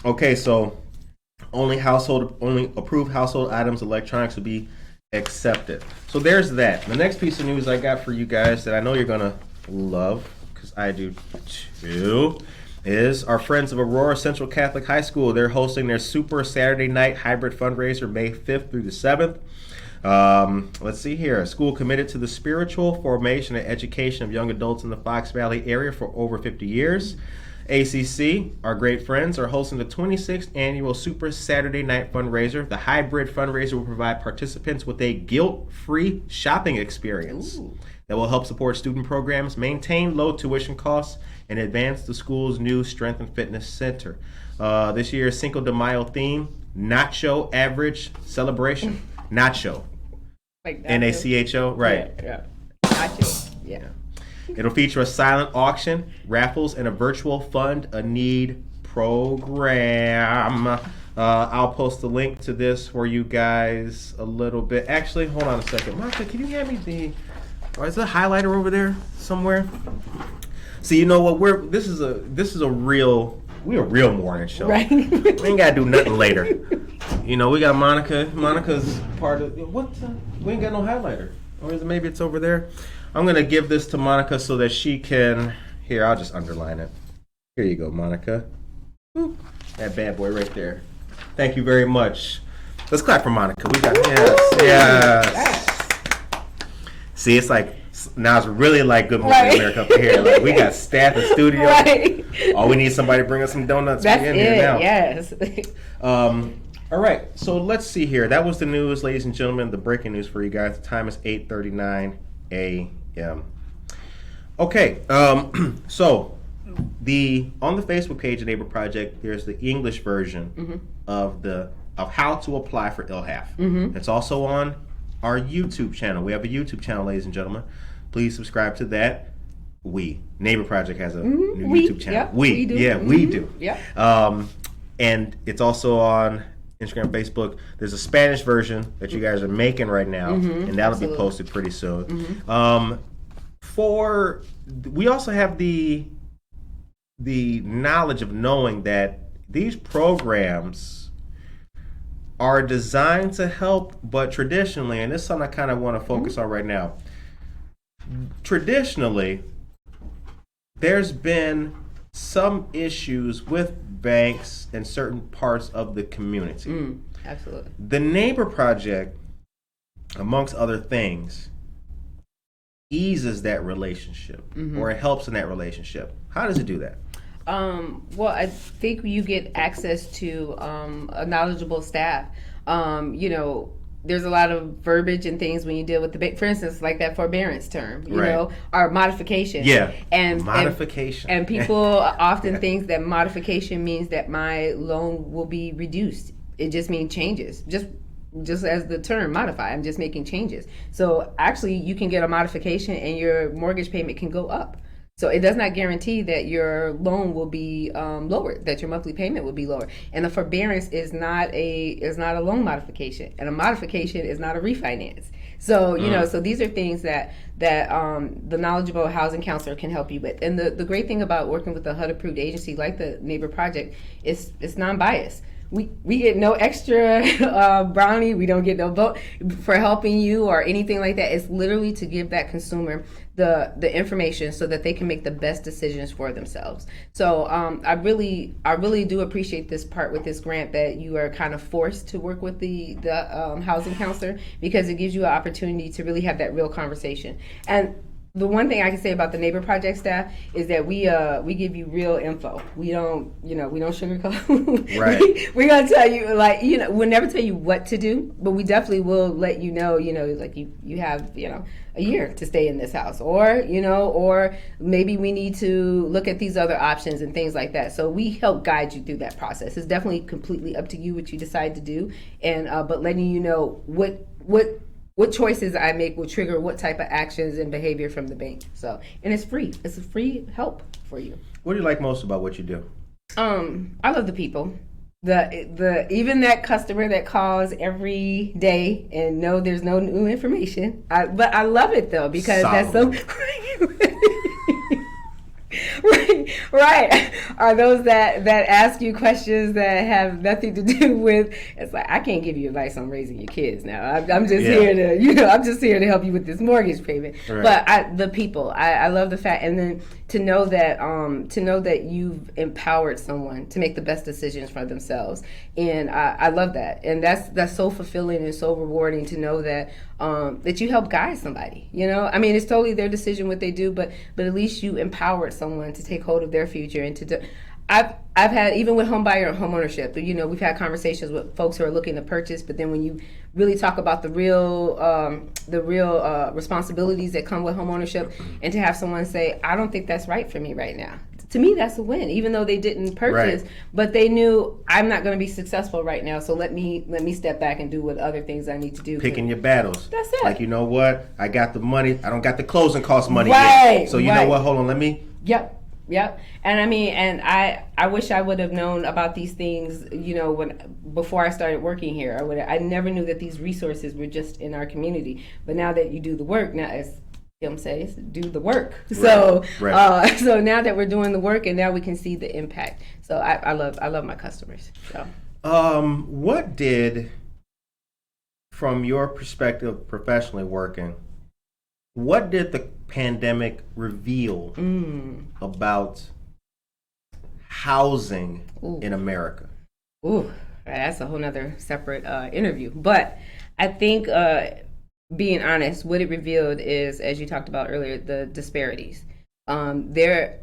D: Okay, so only approved household items, electronics will be accepted. So there's that. The next piece of news I got for you guys that I know you're going to love, because I do too, is our friends of Aurora Central Catholic High School. They're hosting their Super Saturday Night Hybrid Fundraiser May 5th through the 7th. Let's see here. A school committed to the spiritual formation and education of young adults in the Fox Valley area for over 50 years. ACC, our great friends, are hosting the 26th annual Super Saturday Night Fundraiser. The hybrid fundraiser will provide participants with a guilt-free shopping experience that will help support student programs, maintain low tuition costs, and advance the school's new Strength and Fitness Center. This year's Cinco de Mayo theme, Nacho Average Celebration. Nacho.
E: Like
D: N-A-C-H-O, right.
E: Yeah. Nacho. Yeah.
D: It'll feature a silent auction, raffles, and a virtual fund a need program. I'll post the link to this for you guys a little bit. Actually, hold on a second. Monica, can you hand me is the highlighter over there somewhere? See, you know what? This is a real morning show.
E: Right.
D: We ain't gotta do nothing later. You know, we got Monica. Monica's part of what? We ain't got no highlighter. Or is it maybe it's over there? I'm going to give this to Monica so that she can... Here, I'll just underline it. Here you go, Monica. Boop. That bad boy right there. Thank you very much. Let's clap for Monica. We got... Yes. See, it's like... Now it's really like Good Morning America up here. Like, we got staff in the studio.
E: Right.
D: All we need is somebody to bring us some donuts.
E: That's
D: in
E: it,
D: here now.
E: yes.
D: All right, so let's see here. That was the news, ladies and gentlemen, the breaking news for you guys. The time is 8:39 a.m. Okay, so on the Facebook page of Neighbor Project, there's the English version of how to apply for ILHAF. It's also on our YouTube channel. We have a YouTube channel, ladies and gentlemen. Please subscribe to that. Neighbor Project has a new YouTube channel.
E: Yep, we do.
D: Yeah, we do.
E: Yeah.
D: And it's also on Instagram, Facebook. There's a Spanish version that you guys are making right now, and that'll be posted pretty soon. We also have the knowledge of knowing that these programs are designed to help, but traditionally, and this is something I kind of want to focus on right now, traditionally, there's been some issues with banks in certain parts of the community.
E: Absolutely.
D: The Neighbor Project, amongst other things, eases that relationship, or it helps in that relationship. How does it do that?
E: Well, I think you get access to a knowledgeable staff. There's a lot of verbiage and things when you deal with the bank. For instance, like that forbearance term, you know, or modification.
D: Yeah,
E: and
D: modification.
E: And people often think that modification means that my loan will be reduced. It just means changes. Just as the term modify, I'm just making changes. So actually, you can get a modification and your mortgage payment can go up. So it does not guarantee that your loan will be lowered, that your monthly payment will be lower. And a forbearance is not a loan modification, and a modification is not a refinance. So so these are things that the knowledgeable housing counselor can help you with. And the great thing about working with a HUD approved agency like the Neighbor Project is it's non-biased. We get no extra brownie. We don't get no vote for helping you or anything like that. It's literally to give that consumer the information so that they can make the best decisions for themselves. So I really do appreciate this part with this grant, that you are kind of forced to work with the housing counselor, because it gives you an opportunity to really have that real conversation. And the one thing I can say about the Neighbor Project staff is that we give you real info. We don't sugarcoat.
D: Right.
E: We're gonna tell you, we'll never tell you what to do, but we definitely will let you know, like you have, a year to stay in this house, or maybe we need to look at these other options and things like that. So we help guide you through that process. It's definitely completely up to you what you decide to do, and but letting you know what choices I make will trigger what type of actions and behavior from the bank. So, and it's free. It's a free help for you.
D: What do you like most about what you do?
E: I love the people. The even that customer that calls every day and know there's no new information. But I love it though, because that's so right. Are those that ask you questions that have nothing to do with, it's like, I can't give you advice on raising your kids now. I'm just here to, I'm just here to help you with this mortgage payment. Right. But the people, I love the fact, and then to know that you've empowered someone to make the best decisions for themselves. And I love that. And that's so fulfilling and so rewarding to know that that you help guide somebody. I mean, it's totally their decision what they do, but at least you empowered someone to take hold of their future and to do. I've had, even with home buyer and home ownership, we've had conversations with folks who are looking to purchase, but then when you really talk about the real responsibilities that come with home ownership, and to have someone say, I don't think that's right for me right now. To me, that's a win, even though they didn't purchase, right. But they knew, I'm not going to be successful right now, so let me step back and do what other things I need to do.
D: Picking your battles.
E: That's it.
D: Like, you know what? I got the money. I don't got the closing cost money
E: right,
D: yet. So you know what? Hold on. Let me.
E: Yep. And I mean, and I wish I would have known about these things, before I started working here. I never knew that these resources were just in our community. But now that you do the work, now as Kim says, do the work. Right. So so now that we're doing the work, and now we can see the impact. So I love my customers. So
D: what did, from your perspective professionally working, what did the pandemic reveal about housing in America?
E: Ooh, that's a whole nother separate interview. But I think, being honest, what it revealed is, as you talked about earlier, the disparities. There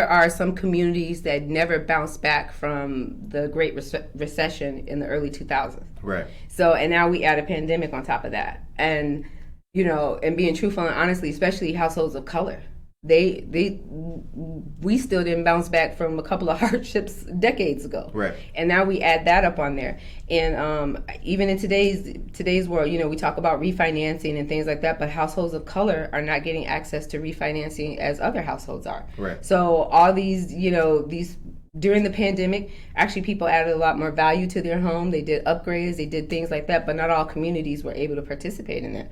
E: are some communities that never bounced back from the Great Recession in the early 2000s. Right. So, and now we add a pandemic on top of that. And and being truthful and honestly, especially households of color, we still didn't bounce back from a couple of hardships decades ago. Right. And now we add that up on there. And even in today's world, we talk about refinancing and things like that, but households of color are not getting access to refinancing as other households are. Right. So all these during the pandemic, actually people added a lot more value to their home. They did upgrades, they did things like that, but not all communities were able to participate in that.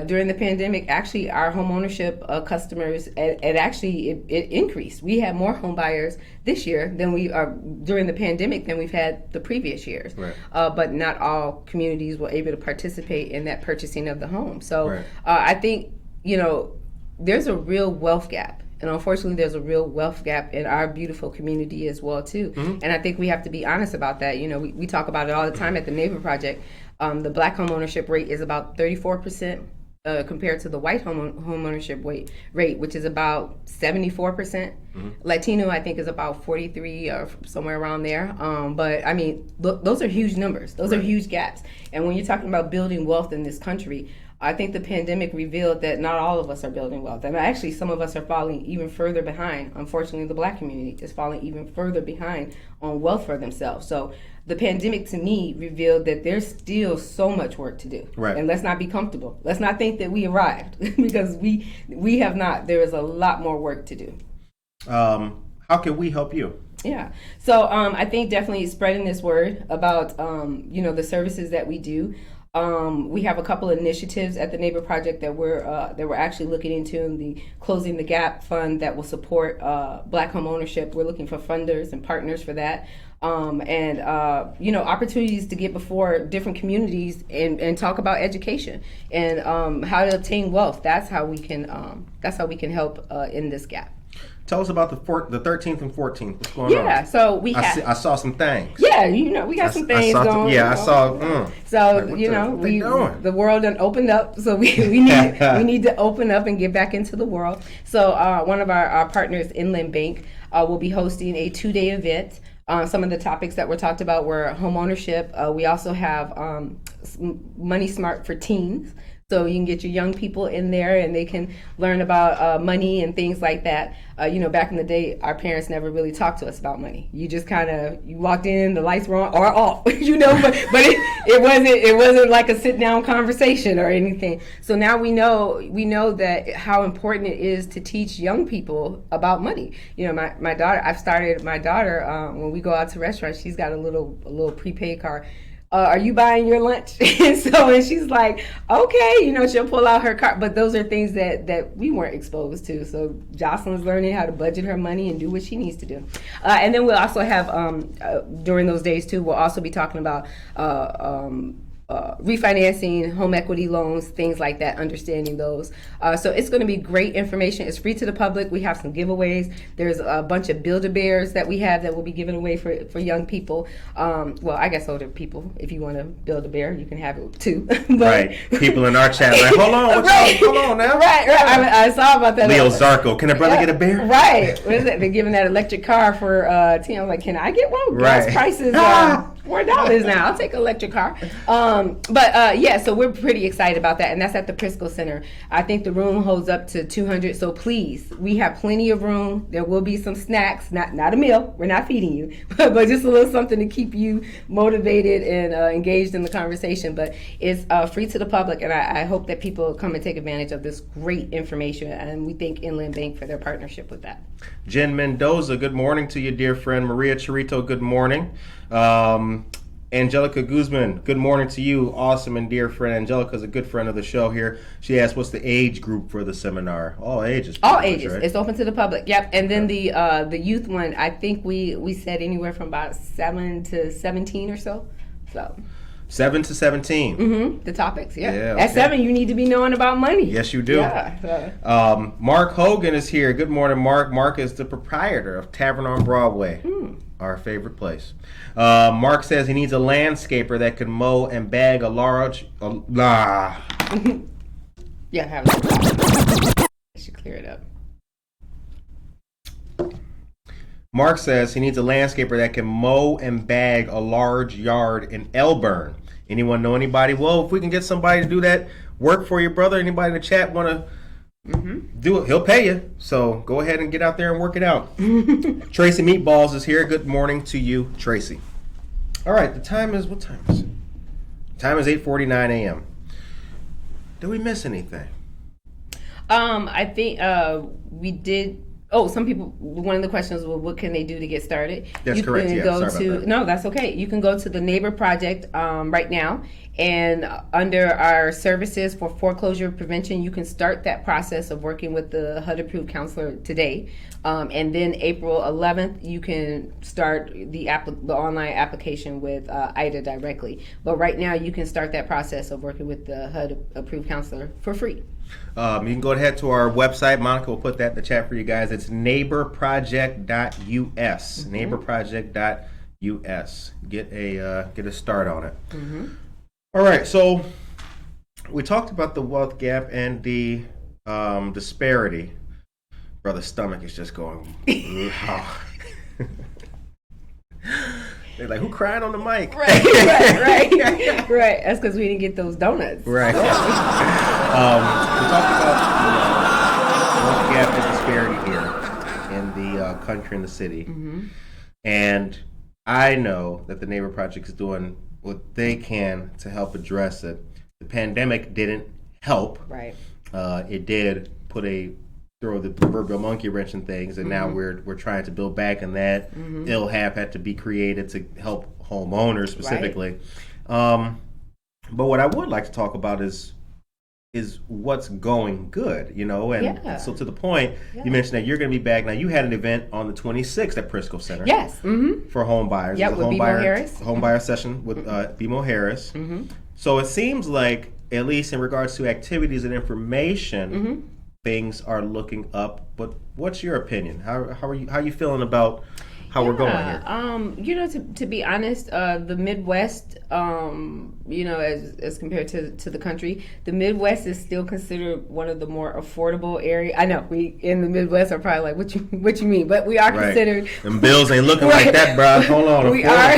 E: During the pandemic, actually our home ownership customers, it increased. We had more home buyers this year than we are during the pandemic than we've had the previous years. Right. But not all communities were able to participate in that purchasing of the home. So right. I think there's a real wealth gap. And unfortunately, there's a real wealth gap in our beautiful community as well, too. Mm-hmm. And I think we have to be honest about that. We talk about it all the time at the Neighbor Project. The black home ownership rate is about 34% compared to the white home ownership rate, which is about 74%. Mm-hmm. Latino, I think, is about 43 or somewhere around there. But I mean, those are huge numbers. Those right. are huge gaps. And when you're talking about building wealth in this country, I think the pandemic revealed that not all of us are building wealth. And actually, some of us are falling even further behind. Unfortunately, the black community is falling even further behind on wealth for themselves. So the pandemic to me revealed that there's still so much work to do.
D: Right.
E: And let's not be comfortable. Let's not think that we arrived because we have not. There is a lot more work to do.
D: How can we help you?
E: Yeah. So I think definitely spreading this word about, the services that we do. We have a couple of initiatives at the Neighbor Project that we're actually looking into, in the Closing the Gap Fund that will support Black home ownership. We're looking for funders and partners for that. Opportunities to get before different communities and talk about education and how to obtain wealth. That's how we can help in this gap.
D: Tell us about the 13th and 14th. What's going on?
E: Yeah, so we have.
D: I saw some things.
E: Yeah, we got some things going.
D: I saw.
E: So
D: what they doing?
E: The world done opened up. So we need we need to open up and get back into the world. So one of our partners, Inland Bank, will be hosting a 2-day event. Some of the topics that were talked about were home ownership. We also have Money Smart for teens. So you can get your young people in there and they can learn about money and things like that. Back in the day, our parents never really talked to us about money. You just you walked in, the lights were on or off, but it wasn't like a sit down conversation or anything. So now we know that how important it is to teach young people about money. My daughter, I've started my daughter when we go out to restaurants, she's got a little prepaid card. Are you buying your lunch? and she's like, okay, she'll pull out her card. But those are things that we weren't exposed to. So Jocelyn's learning how to budget her money and do what she needs to do. And then we'll also have, during those days too, we'll also be talking about refinancing, home equity loans, things like that, understanding those. So it's going to be great information. It's free to the public. We have some giveaways. There's a bunch of Build-A-Bears that we have that will be given away for young people. Well, I guess older people. If you want to build a bear, you can have it too.
D: Right. People in our chat like, hold on, hold on now.
E: Right. I saw about that.
D: Leo Zarko, can a brother get a bear?
E: Right. What is it? They're giving that electric car for 10. I was like, can I get one?
D: Right.
E: Gas prices $4 now. I'll take an electric car. So we're pretty excited about that, and that's at the Prisco Center. I think the room holds up to 200, so please, we have plenty of room. There will be some snacks, not a meal. We're not feeding you, but just a little something to keep you motivated and engaged in the conversation. But it's free to the public, and I hope that people come and take advantage of this great information, and we thank Inland Bank for their partnership with that.
D: Jen Mendoza, good morning to you, dear friend. Maria Chirito, good morning. Angelica Guzman, good morning to you, awesome and dear friend. Angelica's a good friend of the show here. She asked, what's the age group for the seminar? All ages.
E: All ages.
D: Right?
E: It's open to the public. Yep. And then the youth one, I think we said anywhere from about 7 to 17 or so.
D: 7 to 17.
E: Mm-hmm. The topics, yeah.
D: Okay.
E: At 7, you need to be knowing about money.
D: Yes, you do.
E: Yeah.
D: Mark Hogan is here. Good morning, Mark. Mark is the proprietor of Tavern on Broadway, our favorite place. Mark says he needs a landscaper that can mow and bag a large...
E: Yeah, have that. I should clear it up.
D: Mark says he needs a landscaper that can mow and bag a large yard in Elburn. Anyone know anybody? Well, if we can get somebody to do that work for you, brother, anybody in the chat want to do it, he'll pay you. So go ahead and get out there and work it out. Tracy Meatballs is here. Good morning to you, Tracy. All right, the time is, what time is it? Time is 8:49 a.m. Did we miss anything?
E: I think we did. Oh, some people, one of the questions was, what can they do to get started?
D: That's
E: you
D: correct,
E: can
D: yeah,
E: go
D: sorry about
E: to,
D: that.
E: No, that's okay. You can go to the Neighbor Project right now, and under our services for foreclosure prevention, you can start that process of working with the HUD-approved counselor today. And then April 11th, you can start the online application with IDA directly. But right now, you can start that process of working with the HUD-approved counselor for free.
D: You can go ahead to our website. Monica will put that in the chat for you guys. It's neighborproject.us. Neighborproject.us. Get a start on it. All right, so we talked about the wealth gap and the disparity. Brother's stomach is just going. They're like, who cried on the mic?
E: Right. That's because we didn't get those donuts.
D: Right. We talked about wealth gap and disparity here in the country and the city. And I know that the Neighbor Project is doing what they can to help address it. The pandemic didn't help.
E: Right.
D: It did throw the proverbial monkey wrench in things, and now we're trying to build back on that. ILHAF had to be created to help homeowners specifically. Right. But what I would like to talk about is what's going good, and so to the point, you mentioned that you're going to be back. Now, you had an event on the 26th at Prisco Center.
E: Yes.
D: For home buyers.
E: Yeah, with BMO Harris.
D: Home buyer session with BMO Harris. So it seems like, at least in regards to activities and information, things are looking up. But what's your opinion? How are you feeling about how we're going here?
E: To be honest, the Midwest, as compared to the country, the Midwest is still considered one of the more affordable areas. I know we in the Midwest are probably like, what you mean? But we are considered.
D: Them bills ain't looking like that, bro. Hold on,
E: we are.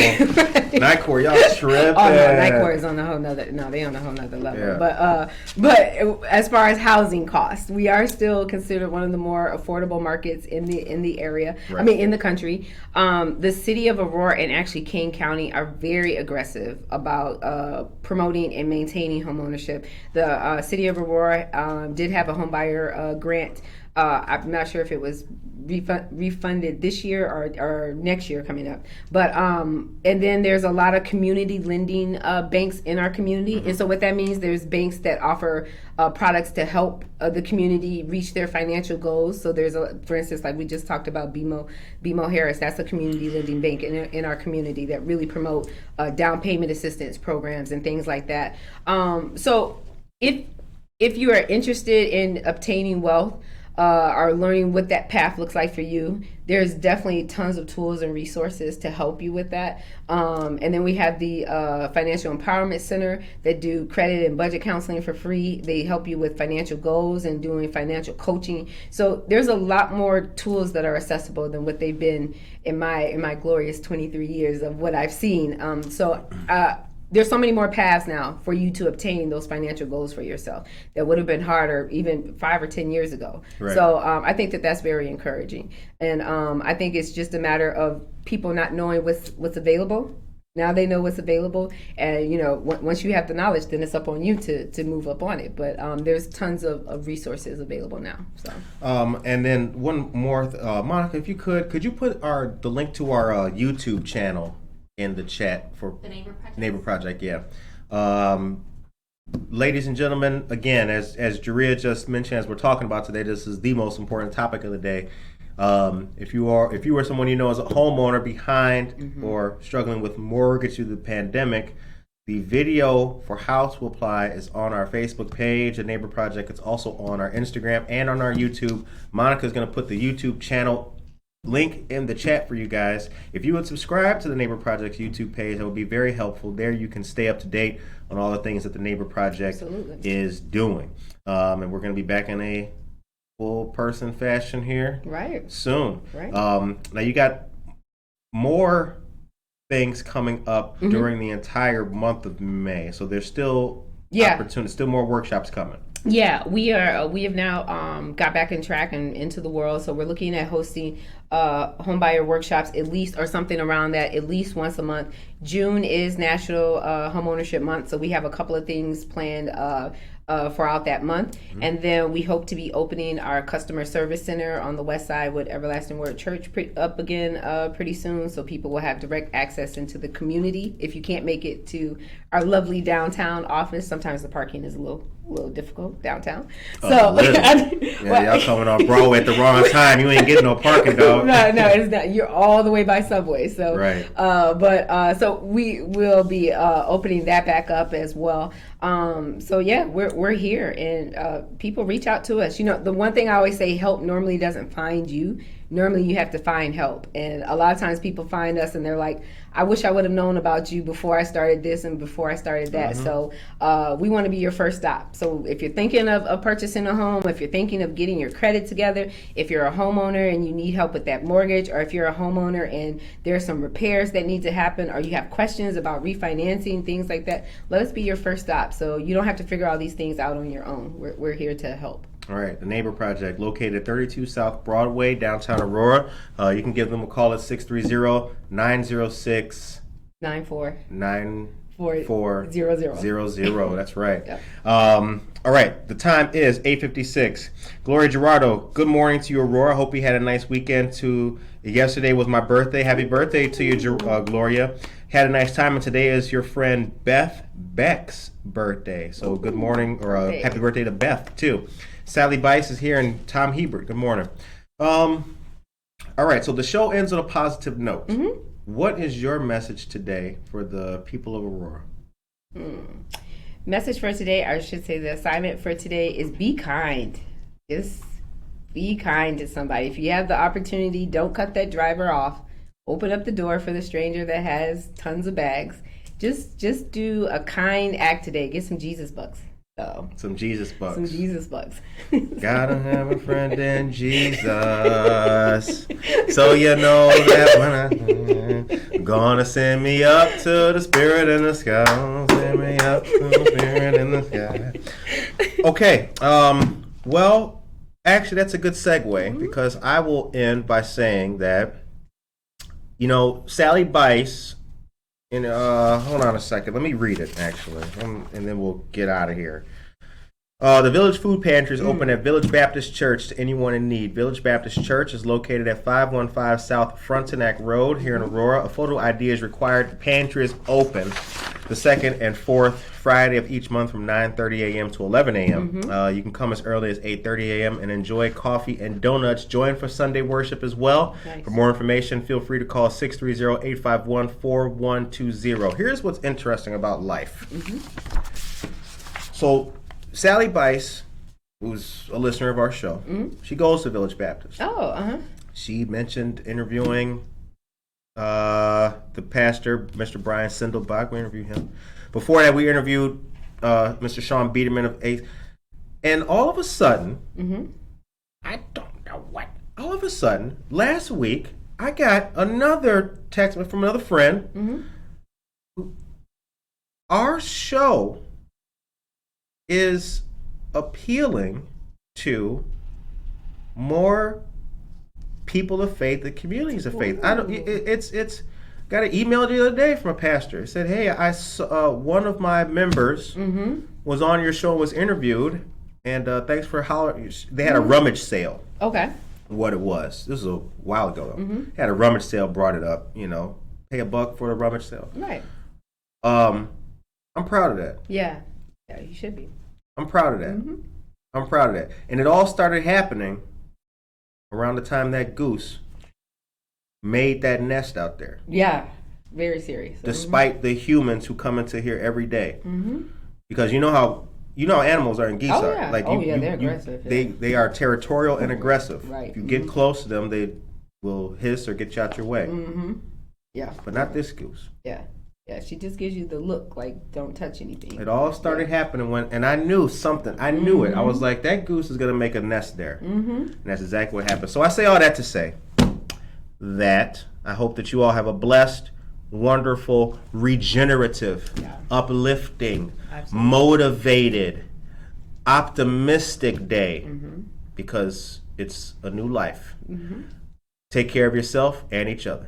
D: NICOR, y'all tripping.
E: Oh no, NICOR is on a whole nother. No, they on a whole nother level. Yeah. But as far as housing costs, we are still considered one of the more affordable markets in the area. Right. I mean, in the country. The city of Aurora and actually King County are very aggressive about promoting and maintaining homeownership. The city of Aurora did have a homebuyer grant. I'm not sure if it was refunded this year or next year coming up. But and then there's a lot of community lending banks in our community. And so what that means, there's banks that offer products to help the community reach their financial goals. So there's for instance, like we just talked about BMO Harris, that's a community lending bank in our community that really promote down payment assistance programs and things like that. So if you are interested in obtaining wealth, or learning what that path looks like for you, there's definitely tons of tools and resources to help you with that. And then we have the Financial Empowerment Center that do credit and budget counseling for free. They help you with financial goals and doing financial coaching. So there's a lot more tools that are accessible than what they've been in my glorious 23 years of what I've seen. There's so many more paths now for you to obtain those financial goals for yourself that would have been harder even 5 or 10 years ago. Right. So I think that's very encouraging. And I think it's just a matter of people not knowing what's available. Now they know what's available. And, once you have the knowledge, then it's up on you to move up on it. But there's tons of resources available now. So.
D: And then one more, Monica, if you could you put the link to our YouTube channel in the chat for
F: the
D: Neighbor Project, yeah. Ladies and gentlemen, again, as Jerria just mentioned, as we're talking about today, this is the most important topic of the day. If you are someone you know as a homeowner behind or struggling with mortgage due to the pandemic, the video for how to apply is on our Facebook page, the Neighbor Project. It's also on our Instagram and on our YouTube. Monica's going to put the YouTube channel link in the chat for you guys. If you would subscribe to the Neighbor Project's YouTube page, that would be very helpful. There you can stay up to date on all the things that the Neighbor Project is doing. And we're going to be back in a full person fashion here soon. Right. Now you got more things coming up during the entire month of May. So there's still opportunity, still more workshops coming.
E: Yeah, we have now got back in track and into the world. So we're looking at hosting homebuyer workshops at least, or something around that, at least once a month. June is National Homeownership Month, so we have a couple of things planned for out that month. And then we hope to be opening our customer service center on the west side with Everlasting Word Church up again pretty soon, so people will have direct access into the community. If you can't make it to our lovely downtown office, sometimes the parking is a little difficult downtown. So
D: y'all coming on Broadway at the wrong time. You ain't getting no parking, dog.
E: No, it's not. You're all the way by Subway. So so we will be opening that back up as well. So yeah, we're here, and people reach out to us. The one thing I always say, help normally doesn't find you. Normally you have to find help. And a lot of times people find us and they're like, I wish I would have known about you before I started this and before I started that. So we want to be your first stop. So if you're thinking of purchasing a home, if you're thinking of getting your credit together, if you're a homeowner and you need help with that mortgage, or if you're a homeowner and there are some repairs that need to happen, or you have questions about refinancing, things like that, let us be your first stop. So you don't have to figure all these things out on your own. We're here to help.
D: All right, the Neighbor Project, located at 32 South Broadway, downtown Aurora. You can give them a call at 630-906
E: 9400.
D: That's right.
E: Yep.
D: All right, the time is 8:56. Gloria Gerardo, good morning to you, Aurora. Hope you had a nice weekend. Yesterday was my birthday. Happy birthday to you, Gloria. Had a nice time, and today is your friend Beth Beck's birthday. So good morning, or happy birthday to Beth, too. Sally Bice is here, and Tom Hebert. Good morning. All right, so the show ends on a positive note. Mm-hmm. What is your message today for the people of Aurora?
E: Message for today, I should say the assignment for today is be kind. Just be kind to somebody. If you have the opportunity, don't cut that driver off. Open up the door for the stranger that has tons of bags. Just do a kind act today. Get some Jesus bucks.
D: Some Jesus bucks.
E: Some Jesus bucks.
D: Gotta have a friend in Jesus. So you know that when I'm gonna send me up to the spirit in the sky. Send me up to the spirit in the sky. Okay. Well, actually, that's a good segue because I will end by saying that, Sally Bice. And hold on a second. Let me read it, actually, and then we'll get out of here. The Village Food Pantry is open at Village Baptist Church to anyone in need. Village Baptist Church is located at 515 South Frontenac Road here in Aurora. A photo ID is required. The pantry is open the second and fourth Friday of each month from 9:30 a.m. to 11 a.m. You can come as early as 8:30 a.m. and enjoy coffee and donuts. Join for Sunday worship as well. Nice. For more information, feel free to call 630-851-4120. Here's what's interesting about life. So Sally Bice, who's a listener of our show, she goes to Village Baptist. She mentioned interviewing the pastor, Mr. Brian Sindelbach. We interviewed him. Before that, we interviewed Mr. Sean Biederman of 8th. And all of a sudden, I don't know what, all of a sudden, last week, I got another text from another friend. Our show is appealing to more people of faith, the communities of faith. It's got an email the other day from a pastor. It said, "Hey, I saw one of my members was on your show and was interviewed, and thanks for hollering." They had a rummage sale.
E: Okay.
D: What it was. This was a while ago. Had a rummage sale, brought it up. Pay $1 for the rummage sale.
E: Right.
D: I'm proud of that.
E: Yeah, you should be.
D: I'm proud of that. I'm proud of that. And it all started happening around the time that goose made that nest out there.
E: Yeah, very serious.
D: Despite the humans who come into here every day. Because you know how animals are and geese are.
E: Yeah.
D: Like
E: they're aggressive.
D: They are territorial and aggressive.
E: Right.
D: If you get close to them, they will hiss or get you out your way.
E: Yeah.
D: But not this goose.
E: Yeah. Yeah, she just gives you the look, like, don't touch anything.
D: It all started happening and I knew something. I knew it. I was like, that goose is going to make a nest there. And that's exactly what happened. So I say all that to say that I hope that you all have a blessed, wonderful, regenerative, uplifting, motivated, optimistic day because it's a new life. Take care of yourself and each other.